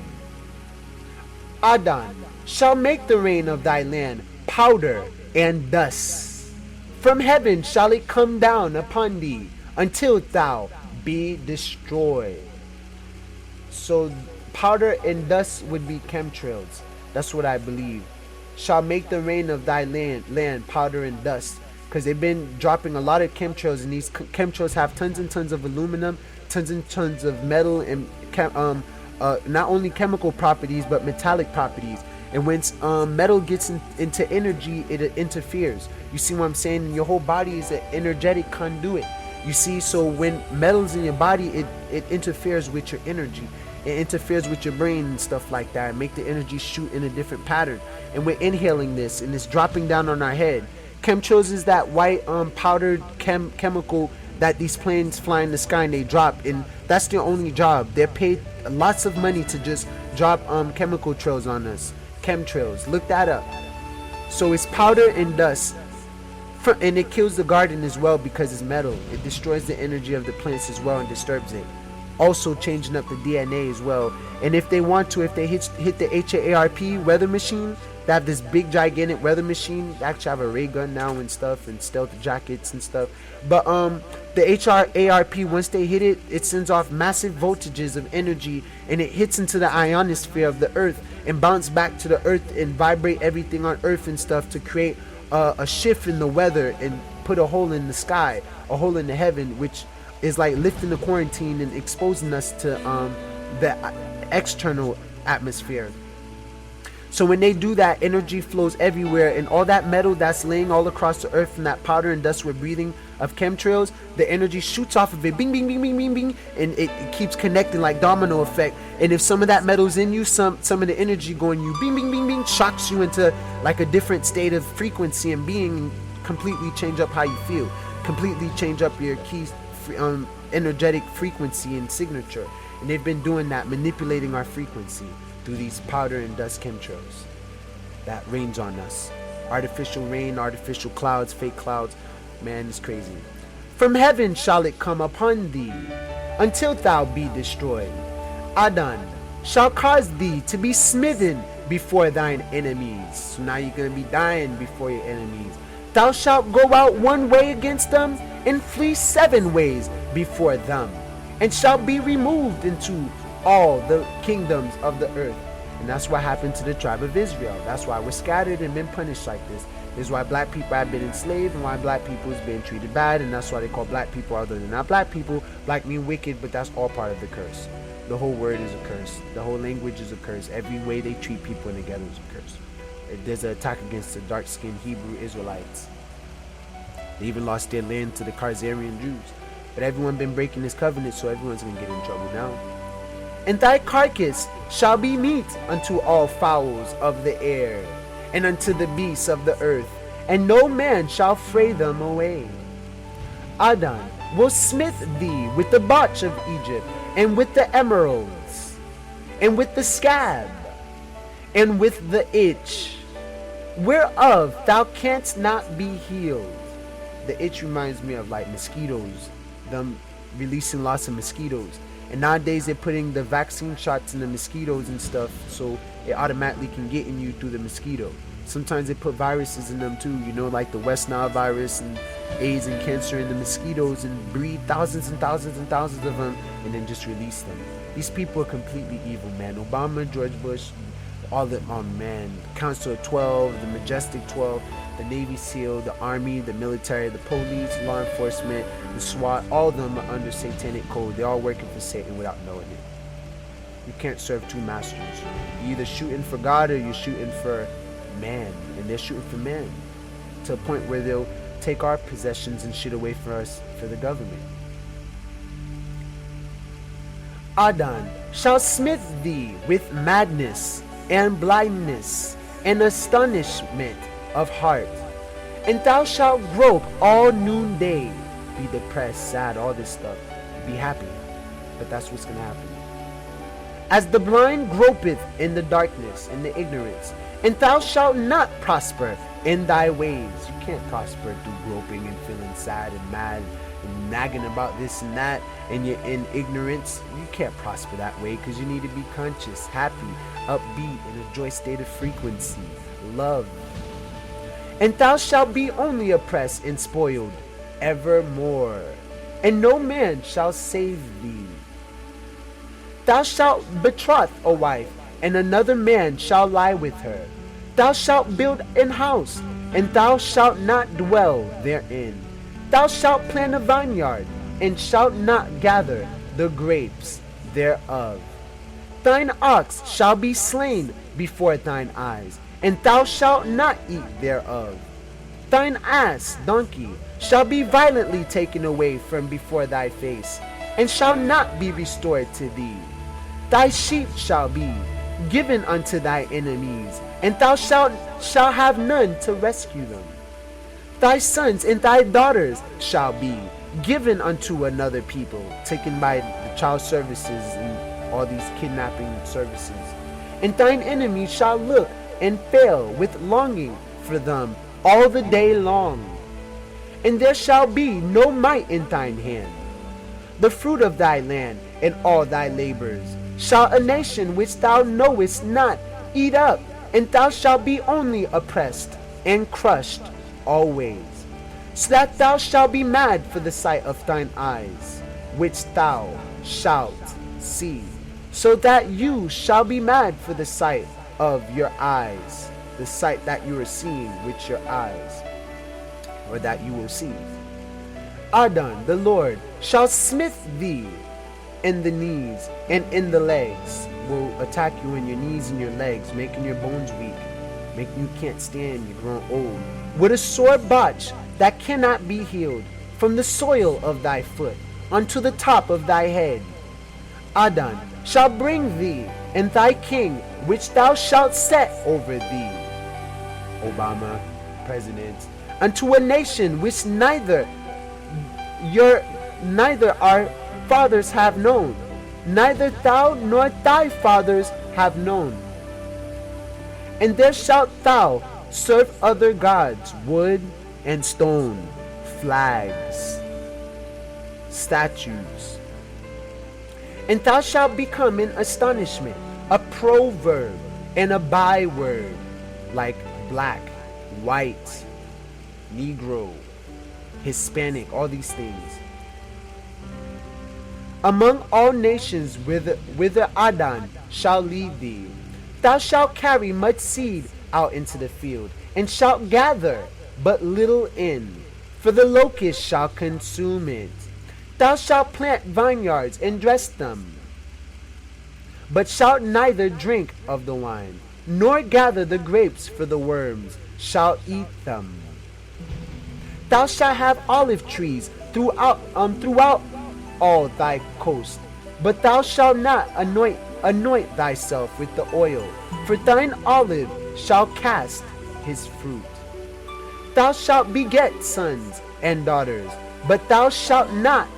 Adon shall make the rain of thy land powder and dust. From heaven shall it come down upon thee, until thou be destroyed. So powder and dust would be chemtrails. That's what I believe. Shall make the rain of thy land powder and dust. Because they've been dropping a lot of chemtrails, and these chemtrails have tons and tons of aluminum, tons and tons of metal, and not only chemical properties but metallic properties. And when metal gets into energy, it interferes. You see what I'm saying? Your whole body is an energetic conduit. You see, so when metal's in your body, it interferes with your energy. It interferes with your brain and stuff like that, and make the energy shoot in a different pattern. And we're inhaling this, and it's dropping down on our head. Chemtrails is that white powdered chemical that these planes fly in the sky and they drop, and that's their only job. They're paid lots of money to just drop chemical trails on us. Chemtrails, look that up. So it's powder and dust, and it kills the garden as well because it's metal. It destroys the energy of the plants as well and disturbs it. Also changing up the DNA as well. And if they want to, if they hit the HAARP weather machine, they have this big gigantic weather machine. They actually have a ray gun now and stuff, and stealth jackets and stuff. But the HAARP, once they hit it, it sends off massive voltages of energy, and it hits into the ionosphere of the earth and bounce back to the earth and vibrate everything on earth and stuff to create a shift in the weather and put a hole in the sky, a hole in the heaven, which is like lifting the quarantine and exposing us to the external atmosphere. So when they do that, energy flows everywhere, and all that metal that's laying all across the earth from that powder and dust we're breathing of chemtrails, the energy shoots off of it, bing, bing, bing, bing, bing, bing, and it keeps connecting like domino effect. And if some of that metal's in you, some of the energy going you, bing, bing, bing, bing, shocks you into like a different state of frequency and being, completely change up how you feel, completely change up your key energetic frequency and signature. And they've been doing that, manipulating our frequency through these powder and dust chemtrails that rains on us. Artificial rain, artificial clouds, fake clouds. Man, it's crazy. From heaven shall it come upon thee, until thou be destroyed. Adon shall cause thee to be smitten before thine enemies. So now you're going to be dying before your enemies. Thou shalt go out one way against them, and flee 7 ways before them, and shalt be removed into all the kingdoms of the earth. And that's what happened to the tribe of Israel. That's why we're scattered and been punished like this. This is why black people have been enslaved, and why black people is being treated bad, and that's why they call black people other than not black people. Black mean wicked, but that's all part of the curse. The whole word is a curse. The whole language is a curse. Every way they treat people in the ghetto is a curse. there's an attack against the dark-skinned Hebrew Israelites. They even lost their land to the Khazarian Jews. But everyone been breaking this covenant, so everyone's going to get in trouble now. And thy carcass shall be meat unto all fowls of the air, and unto the beasts of the earth, and no man shall fray them away. Adon will smith thee with the botch of Egypt, and with the emeralds, and with the scab, and with the itch, whereof thou canst not be healed. The itch reminds me of like mosquitoes, them releasing lots of mosquitoes. And nowadays they're putting the vaccine shots in the mosquitoes and stuff, so it automatically can get in you through the mosquito. Sometimes they put viruses in them too, you know, like the West Nile virus and AIDS and cancer in the mosquitoes, and breed thousands and thousands and thousands of them and then just release them. These people are completely evil, man. Obama, George Bush, all the, oh man, Council of 12, the Majestic 12, the Navy SEAL, the Army, the military, the police, law enforcement, the SWAT, all of them are under satanic code. They're all working for Satan without knowing it. You can't serve two masters. You're either shooting for God or you're shooting for man. And they're shooting for man, to a point where they'll take our possessions and shit away from us for the government. Adon shall smith thee with madness and blindness and astonishment of heart, and thou shalt grope all noonday, be depressed, sad, all this stuff, be happy, but that's what's gonna happen. As the blind gropeth in the darkness and the ignorance, and thou shalt not prosper in thy ways. You can't prosper through groping and feeling sad and mad and nagging about this and that, and you're in ignorance. You can't prosper that way, because you need to be conscious, happy, upbeat, in a joy state of frequency, love. And thou shalt be only oppressed and spoiled evermore, and no man shall save thee. Thou shalt betroth a wife, and another man shall lie with her. Thou shalt build an house, and thou shalt not dwell therein. Thou shalt plant a vineyard, and shalt not gather the grapes thereof. Thine ox shall be slain before thine eyes, and thou shalt not eat thereof. Thine ass, donkey, shall be violently taken away from before thy face, and shall not be restored to thee. Thy sheep shall be given unto thy enemies, and thou shalt have none to rescue them. Thy sons and thy daughters shall be given unto another people, taken by the child services and all these kidnapping services. And thine enemies shall look and fail with longing for them all the day long. And there shall be no might in thine hand. The fruit of thy land and all thy labors shall a nation which thou knowest not eat up, and thou shalt be only oppressed and crushed always, so that thou shalt be mad for the sight of thine eyes, which thou shalt see, so that you shall be mad for the sight of your eyes, the sight that you are seeing with your eyes, or that you will see. Adon, the Lord, shall smith thee in the knees and in the legs, will attack you in your knees and your legs, making your bones weak, making you can't stand, you're growing old, with a sore botch that cannot be healed, from the sole of thy foot unto the top of thy head. Adon shall bring thee and thy king, which thou shalt set over thee, Obama, president, unto a nation which neither our fathers have known, neither thou nor thy fathers have known. And there shalt thou serve other gods, wood and stone, flags, statues. And thou shalt become an astonishment, a proverb, and a byword, like black, white, Negro, Hispanic, all these things. Among all nations whither Adon shall lead thee, thou shalt carry much seed out into the field, and shalt gather but little in, for the locust shall consume it. Thou shalt plant vineyards and dress them, but shalt neither drink of the wine, nor gather the grapes, for the worms shall eat them. Thou shalt have olive trees throughout all thy coast, but thou shalt not anoint thyself with the oil, for thine olive shall cast his fruit. Thou shalt beget sons and daughters, but thou shalt not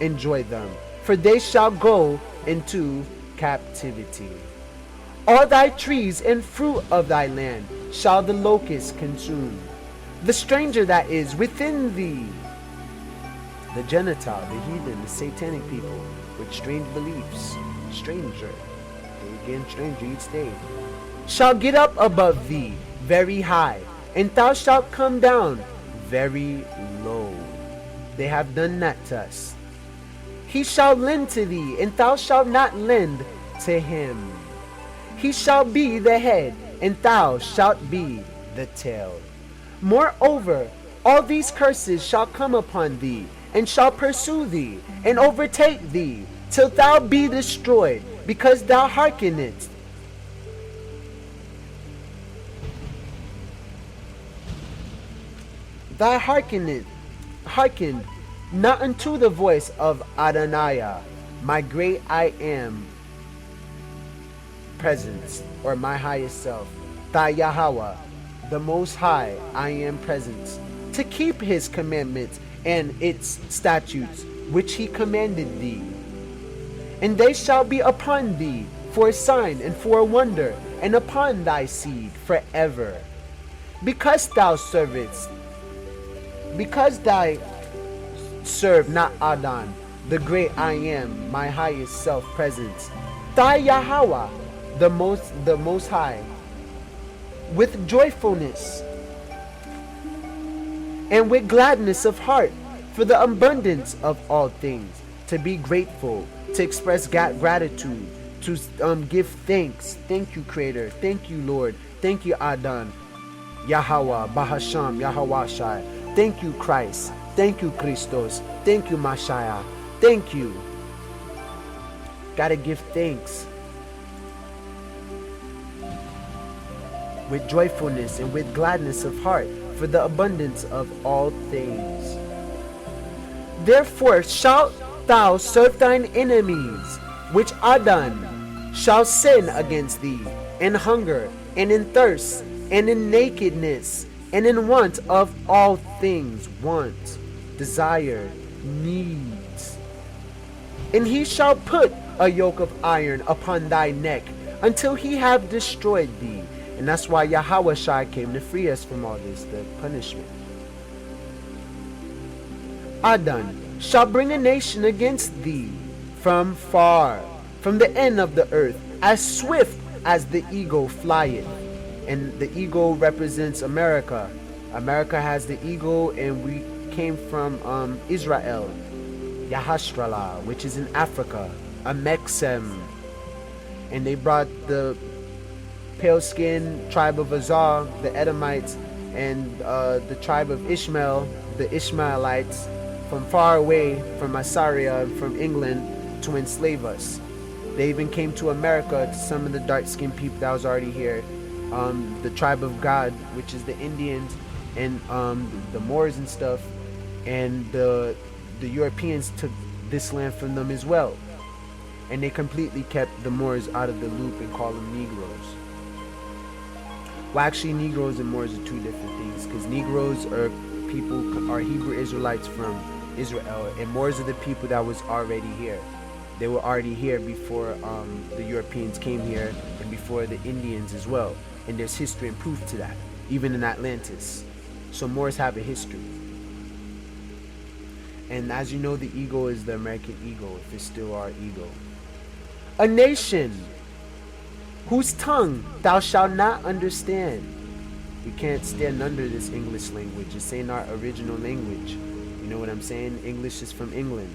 enjoy them, for they shall go into captivity. All thy trees and fruit of thy land shall the locust consume. The stranger that is within thee, the Gentile, the heathen, the satanic people with strange beliefs, stranger, they again stranger each day, shall get up above thee very high, and thou shalt come down very low. They have done that to us. He shall lend to thee, and thou shalt not lend to him. He shall be the head, and thou shalt be the tail. Moreover, all these curses shall come upon thee, and shall pursue thee, and overtake thee, till thou be destroyed, because thou hearkenest. Thou hearkened not unto the voice of Adonai, my great I am presence, or my highest self, thy Yahweh, the most high I am presence, to keep his commandments and its statutes which he commanded thee. And they shall be upon thee for a sign and for a wonder, and upon thy seed forever. Because thou serve not Adon, the great I am, my highest self presence, thy Yahweh, the most high, with joyfulness and with gladness of heart, for the abundance of all things, to be grateful, to express gratitude, to give thanks. Thank you, Creator. Thank you, Lord. Thank you, Adon, Yahweh, Bahasham, Yahweh Shai. Thank you, Christ. Thank you, Christos. Thank you, Messiah. Thank you. Gotta give thanks with joyfulness and with gladness of heart, for the abundance of all things. Therefore shalt thou serve thine enemies, which Adon shall sin against thee, in hunger, and in thirst, and in nakedness, and in want of all things, want, desire, needs. And he shall put a yoke of iron upon thy neck, until he have destroyed thee. And that's why Yahweh Shai came to free us from all this, the punishment. Adon shall bring a nation against thee from far, from the end of the earth, as swift as the eagle flieth. And the eagle represents America. America has the eagle, and we came from Israel, Yahashtrala, which is in Africa, Amexem. And they brought the pale-skinned tribe of Azar, the Edomites, and the tribe of Ishmael, the Ishmaelites, from far away, from Assyria and from England, to enslave us. They even came to America, to some of the dark-skinned people that was already here, the tribe of God, which is the Indians, and the Moors and stuff, and the Europeans took this land from them as well. And they completely kept the Moors out of the loop and called them Negroes. Well, actually, Negroes and Moors are two different things, because Negroes are Hebrew Israelites from Israel, and Moors are the people that was already here. They were already here before the Europeans came here, and before the Indians as well. And there's history and proof to that, even in Atlantis. So Moors have a history. And as you know, the eagle is the American eagle, if it's still our eagle. A nation whose tongue thou shalt not understand. We can't stand under this English language. It's saying our original language. You know what I'm saying? English is from England.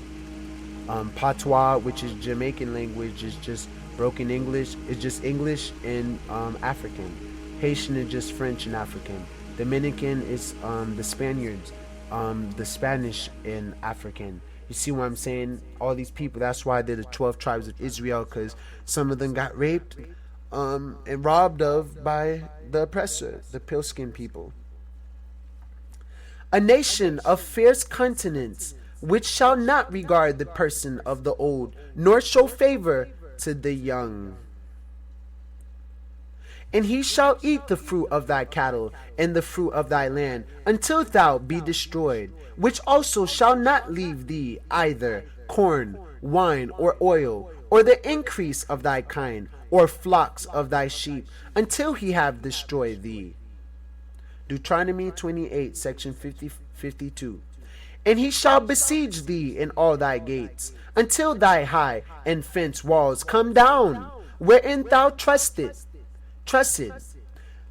Patois, which is Jamaican language, is just broken English. It's just English and African. Haitian is just French and African. Dominican is the Spaniards, the Spanish and African. You see what I'm saying? All these people, that's why they're the 12 tribes of Israel, because some of them got raped, and robbed of by the oppressor, the pale-skinned people. A nation of fierce countenance, which shall not regard the person of the old, nor show favor to the young. And he shall eat the fruit of thy cattle and the fruit of thy land, until thou be destroyed, which also shall not leave thee either corn, wine, or oil, or the increase of thy kind, or flocks of thy sheep, until he have destroyed thee. Deuteronomy 28, section 52. And he shall besiege thee in all thy gates, until thy high and fenced walls come down, wherein thou trusted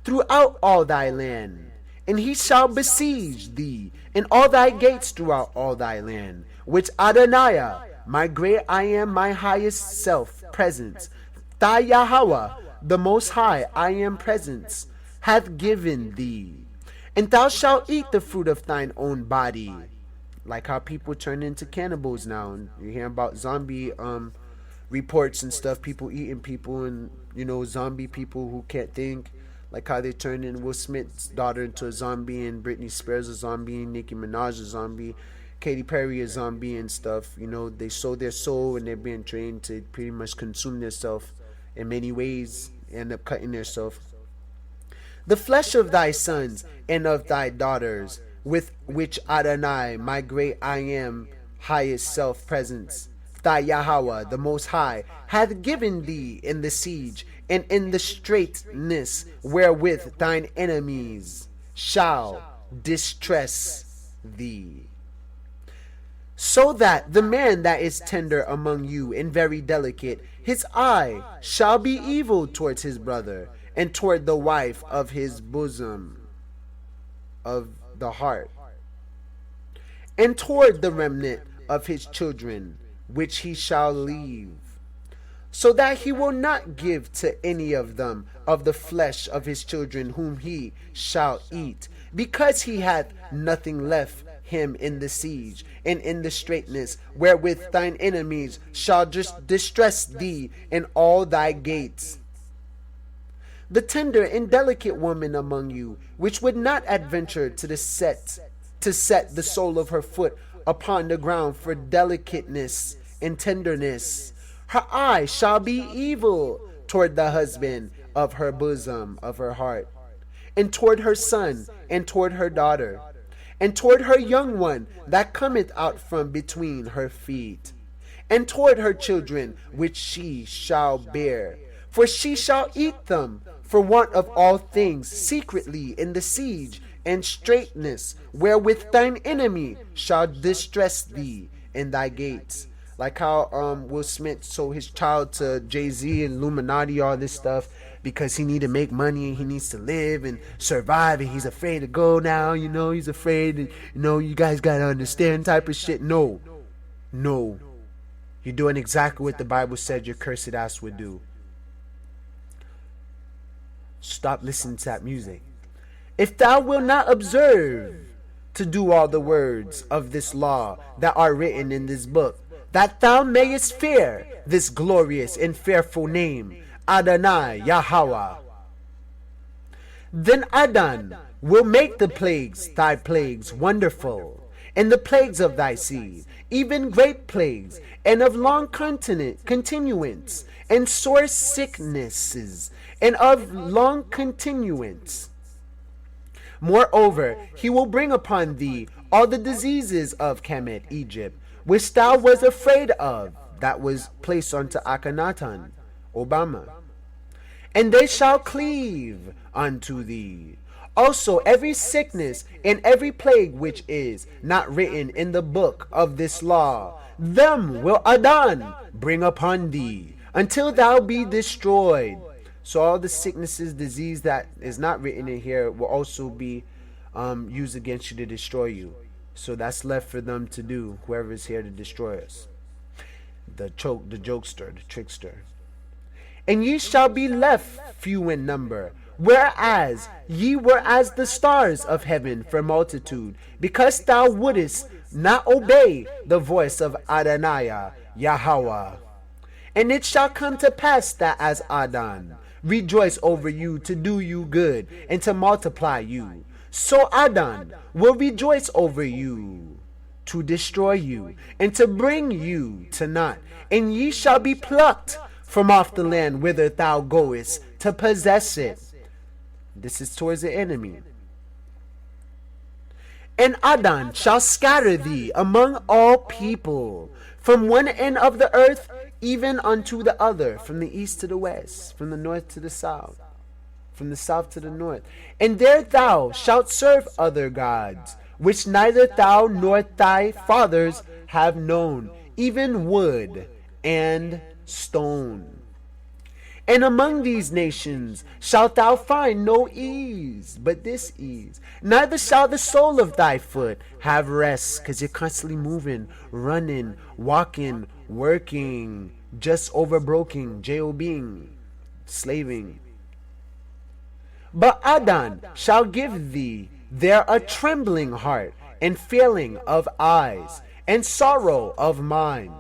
throughout all thy land. And he shall besiege thee in all thy gates throughout all thy land, which Adonai, my great I am, my highest self presence, thy Yahweh, the most high I am presence, hath given thee. And thou shalt eat the fruit of thine own body. Like how people turn into cannibals now, and you hear about zombie reports and stuff, people eating people, and zombie people who can't think, like how they turned in Will Smith's daughter into a zombie, and Britney Spears a zombie, Nicki Minaj a zombie, Katy Perry a zombie and stuff. They sold their soul, and they're being trained to pretty much consume themselves in many ways, end up cutting themselves. The flesh of thy sons and of thy daughters, with which Adonai, my great I am, highest self presence, thy Yahweh, the most high, hath given thee in the siege and in the straitness wherewith thine enemies shall distress thee. So that the man that is tender among you and very delicate, his eye shall be evil towards his brother, and toward the wife of his bosom, of the heart, and toward the remnant of his children, which he shall leave, so that he will not give to any of them of the flesh of his children whom he shall eat, because he hath nothing left him in the siege and in the straitness wherewith thine enemies shall distress thee in all thy gates. The tender and delicate woman among you, which would not adventure to set the sole of her foot upon the ground for delicateness and tenderness, her eye shall be evil toward the husband of her bosom, of her heart, and toward her son, and toward her daughter, and toward her young one that cometh out from between her feet, and toward her children which she shall bear. For she shall eat them for want of all things secretly in the siege and straitness wherewith thine enemy shall distress thee in thy gates. Like how Will Smith sold his child to Jay-Z and Illuminati, all this stuff, because he need to make money and he needs to live and survive, and he's afraid to go now, he's afraid, and you guys gotta understand type of shit. No. You're doing exactly what the Bible said your cursed ass would do. Stop listening to that music. If thou wilt not observe to do all the words of this law that are written in this book, that thou mayest fear this glorious and fearful name, Adonai Yahweh, then Adon will make the plagues, thy plagues, wonderful, and the plagues of thy seed, even great plagues, and of long continuance, and sore sicknesses, and of long continuance. Moreover, he will bring upon thee all the diseases of Kemet, Egypt, which thou was afraid of, that was placed unto Akhenaten, Obama. And they shall cleave unto thee. Also every sickness and every plague which is not written in the book of this law, them will Adon bring upon thee, until thou be destroyed. So all the sicknesses, disease that is not written in here will also be used against you to destroy you. So that's left for them to do, whoever is here to destroy us. The jokester, the trickster. And ye shall be left few in number, whereas ye were as the stars of heaven for multitude, because thou wouldest not obey the voice of Adonai Yahweh. And it shall come to pass that as Adon rejoice over you to do you good and to multiply you. So Adon will rejoice over you to destroy you and to bring you to naught. And ye shall be plucked from off the land whither thou goest to possess it. This is towards the enemy. And Adon shall scatter thee among all people, from one end of the earth even unto the other, from the east to the west, from the north to the south, from the south to the north. And there thou shalt serve other gods, which neither thou nor thy fathers have known, even wood and stone. And among these nations shalt thou find no ease, but this ease. Neither shall the sole of thy foot have rest, because you're constantly moving, running, walking, working, just overbroken, jobbing, slaving. But Adon shall give thee there a trembling heart, and failing of eyes, and sorrow of mind.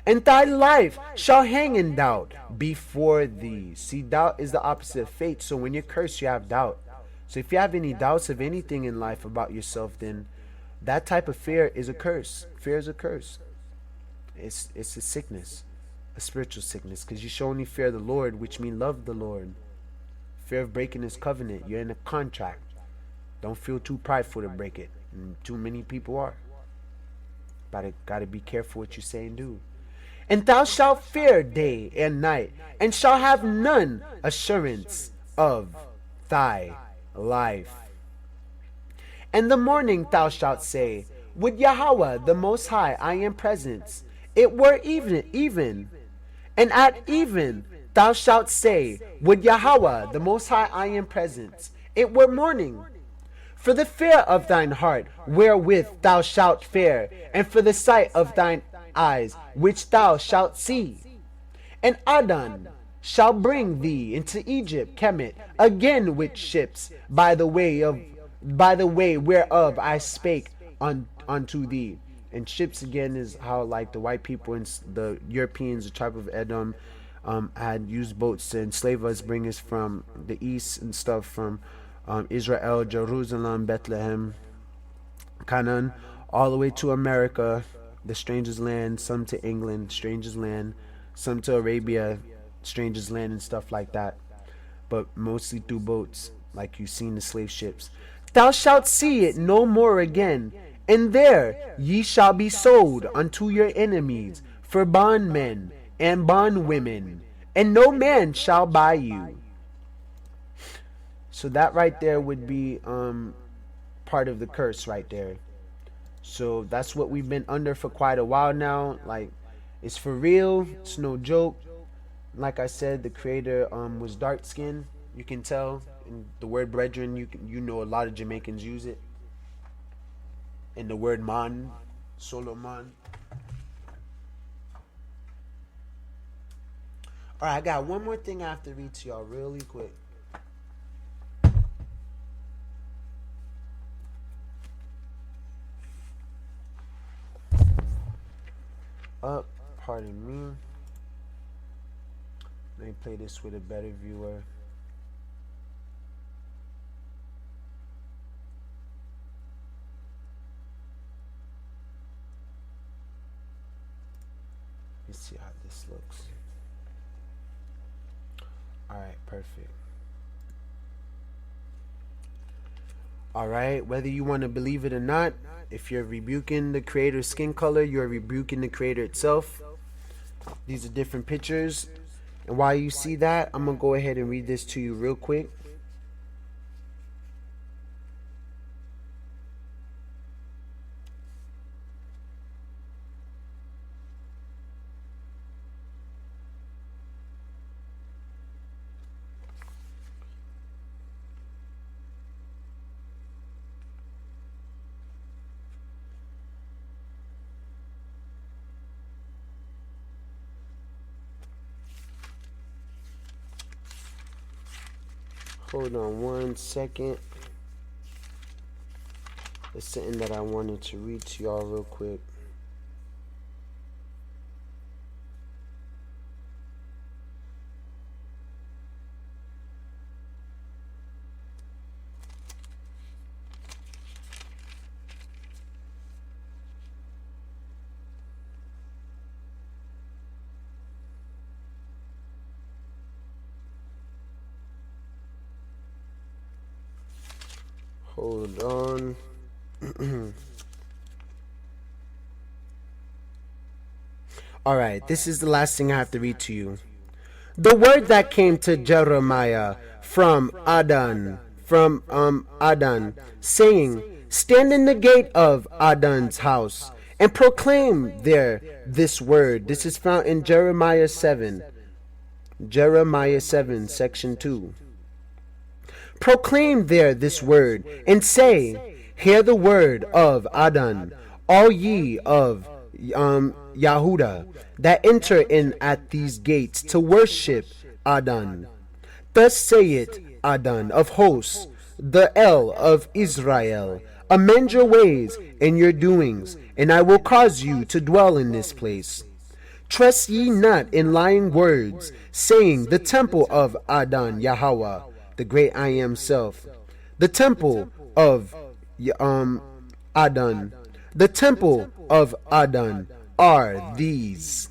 And thy life shall hang in doubt before thee. See, doubt is the opposite of faith. So when you're cursed, you have doubt. So if you have any doubts of anything in life about yourself, then that type of fear is a curse. Fear is a curse. It's a sickness, a spiritual sickness, because you should only fear the Lord, which means love the Lord. Fear of breaking his covenant. You're in a contract. Don't feel too prideful to break it. And too many people are. But gotta be careful what you say and do. And thou shalt fear day and night, and shalt have none assurance of thy life. And the morning thou shalt say, Would Yahweh the Most High I am present, it were even. And at even thou shalt say, Would Yahweh the Most High I am present, it were morning. For the fear of thine heart wherewith thou shalt fare, and for the sight of thine eyes which thou shalt see. And Adon shall bring thee into Egypt, Kemet, again with ships, by the way whereof I spake unto thee. And ships again is how like the white people and the Europeans, the tribe of Edom, had used boats to enslave us, bring us from the east and stuff, from Israel, Jerusalem, Bethlehem, Canaan, all the way to America, the stranger's land, some to England, stranger's land, some to Arabia, stranger's land, and stuff like that. But mostly through boats, like you've seen the slave ships. Thou shalt see it no more again, and there ye shall be sold unto your enemies for bondmen and bondwomen, and no man shall buy you. So that right there would be part of the curse right there. So that's what we've been under for quite a while now. Like, it's for real. It's no joke. Like I said, the creator was dark skinned. You can tell. And the word brethren, you know a lot of Jamaicans use it. And the word man, Solomon. Alright, I got one more thing I have to read to y'all really quick. Pardon me. Let me play this with a better viewer. Let's see how this looks. Alright, perfect. Alright, whether you want to believe it or not, if you're rebuking the creator's skin color, you're rebuking the creator itself. These are different pictures. And while you see that, I'm going to go ahead and read this to you real quick. Hold on one second. There's something that I wanted to read to y'all real quick. Hold on. All right, this is the last thing I have to read to you. The word that came to Jeremiah from Adon, saying, stand in the gate of Adon's house and proclaim there this word. This is found in Jeremiah 7, section 2. Proclaim there this word, and say, hear the word of Adon, all ye of Yahudah, that enter in at these gates to worship Adon. Thus saith Adon of hosts, the El of Israel, amend your ways and your doings, and I will cause you to dwell in this place. Trust ye not in lying words, saying, the temple of Adon Yahweh, the great I am self, the temple of Adon, the temple of Adon are these.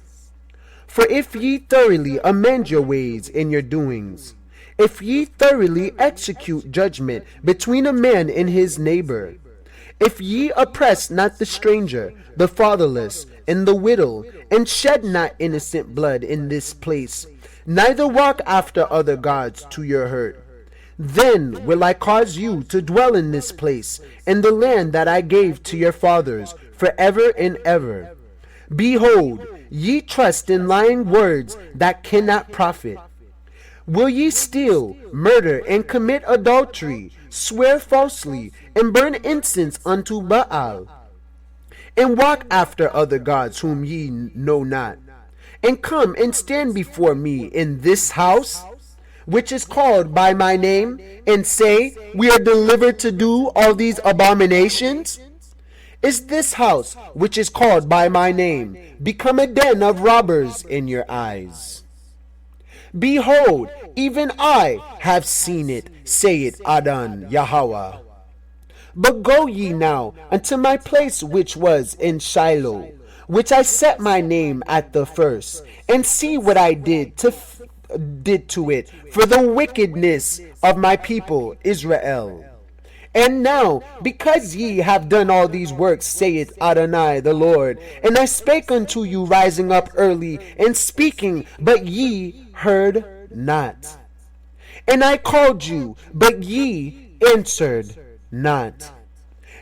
For if ye thoroughly amend your ways and your doings, if ye thoroughly execute judgment between a man and his neighbor, if ye oppress not the stranger, the fatherless, and the widow, and shed not innocent blood in this place, neither walk after other gods to your hurt, then will I cause you to dwell in this place, in the land that I gave to your fathers, forever and ever. Behold, ye trust in lying words that cannot profit. Will ye steal, murder, and commit adultery, swear falsely, and burn incense unto Baal, and walk after other gods whom ye know not, and come and stand before me in this house, which is called by my name, and say, we are delivered to do all these abominations? Is this house, which is called by my name, become a den of robbers in your eyes? Behold, even I have seen it, saith Adon Yahweh. But go ye now unto my place which was in Shiloh, which I set my name at the first, and see what I did to it for the wickedness of my people Israel. And now, because ye have done all these works, saith Adonai the Lord, and I spake unto you rising up early and speaking, but ye heard not. And I called you, but ye answered not.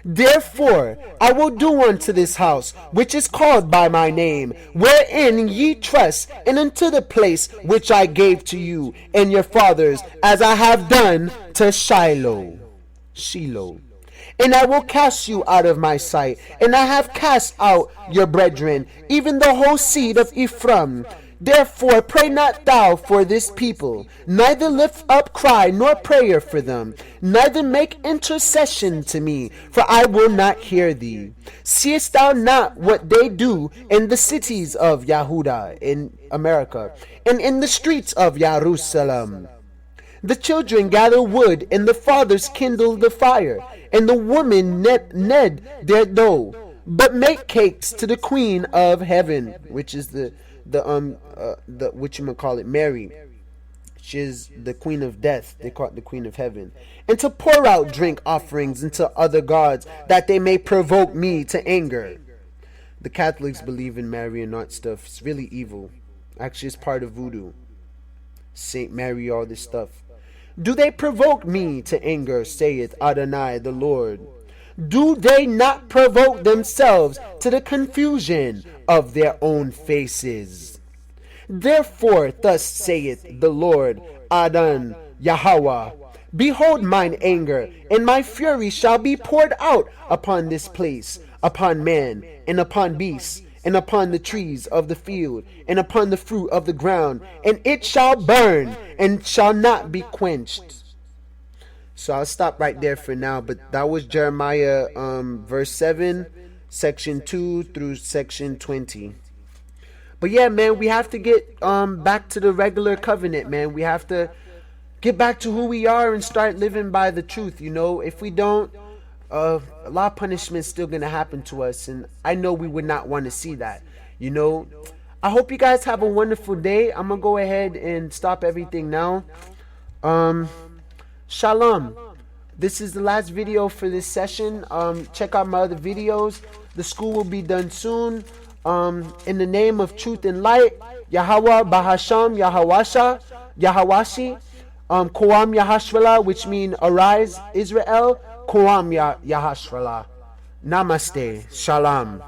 Therefore I will do unto this house, which is called by my name, wherein ye trust, and unto the place which I gave to you and your fathers, as I have done to Shiloh. And I will cast you out of my sight, and I have cast out your brethren, even the whole seed of Ephraim. Therefore pray not thou for this people, neither lift up cry nor prayer for them, neither make intercession to me, for I will not hear thee. Seest thou not what they do in the cities of Yahudah in America, and in the streets of Jerusalem? The children gather wood, and the fathers kindle the fire, and the women knead their dough, but make cakes to the queen of heaven, which is the Mary. She is the queen of death. They call it the queen of heaven. And to pour out drink offerings into other gods, that they may provoke me to anger. The Catholics believe in Mary and that stuff. It's really evil. Actually, it's part of voodoo. Saint Mary, all this stuff. Do they provoke me to anger, saith Adonai the Lord? Do they not provoke themselves to the confusion of their own faces? Therefore thus saith the Lord Adon Yahweh, behold mine anger, and my fury shall be poured out upon this place, upon man, and upon beasts, and upon the trees of the field, and upon the fruit of the ground, and it shall burn, and shall not be quenched. So I'll stop right there for now, but that was Jeremiah verse 7, section 2 through section 20. But yeah, man, we have to get back to the regular covenant, man. We have to get back to who we are and start living by the truth, you know. If we don't, a lot of punishment is still going to happen to us, and I know we would not want to see that, you know. I hope you guys have a wonderful day. I'm going to go ahead and stop everything now. Shalom. This is the last video for this session. Check out my other videos. The school will be done soon. In the name of truth and light, Yahweh Bahasham Yahawashi, Koam Yahashvala, which means arise Israel, Koam Yahashvala. Namaste. Shalom.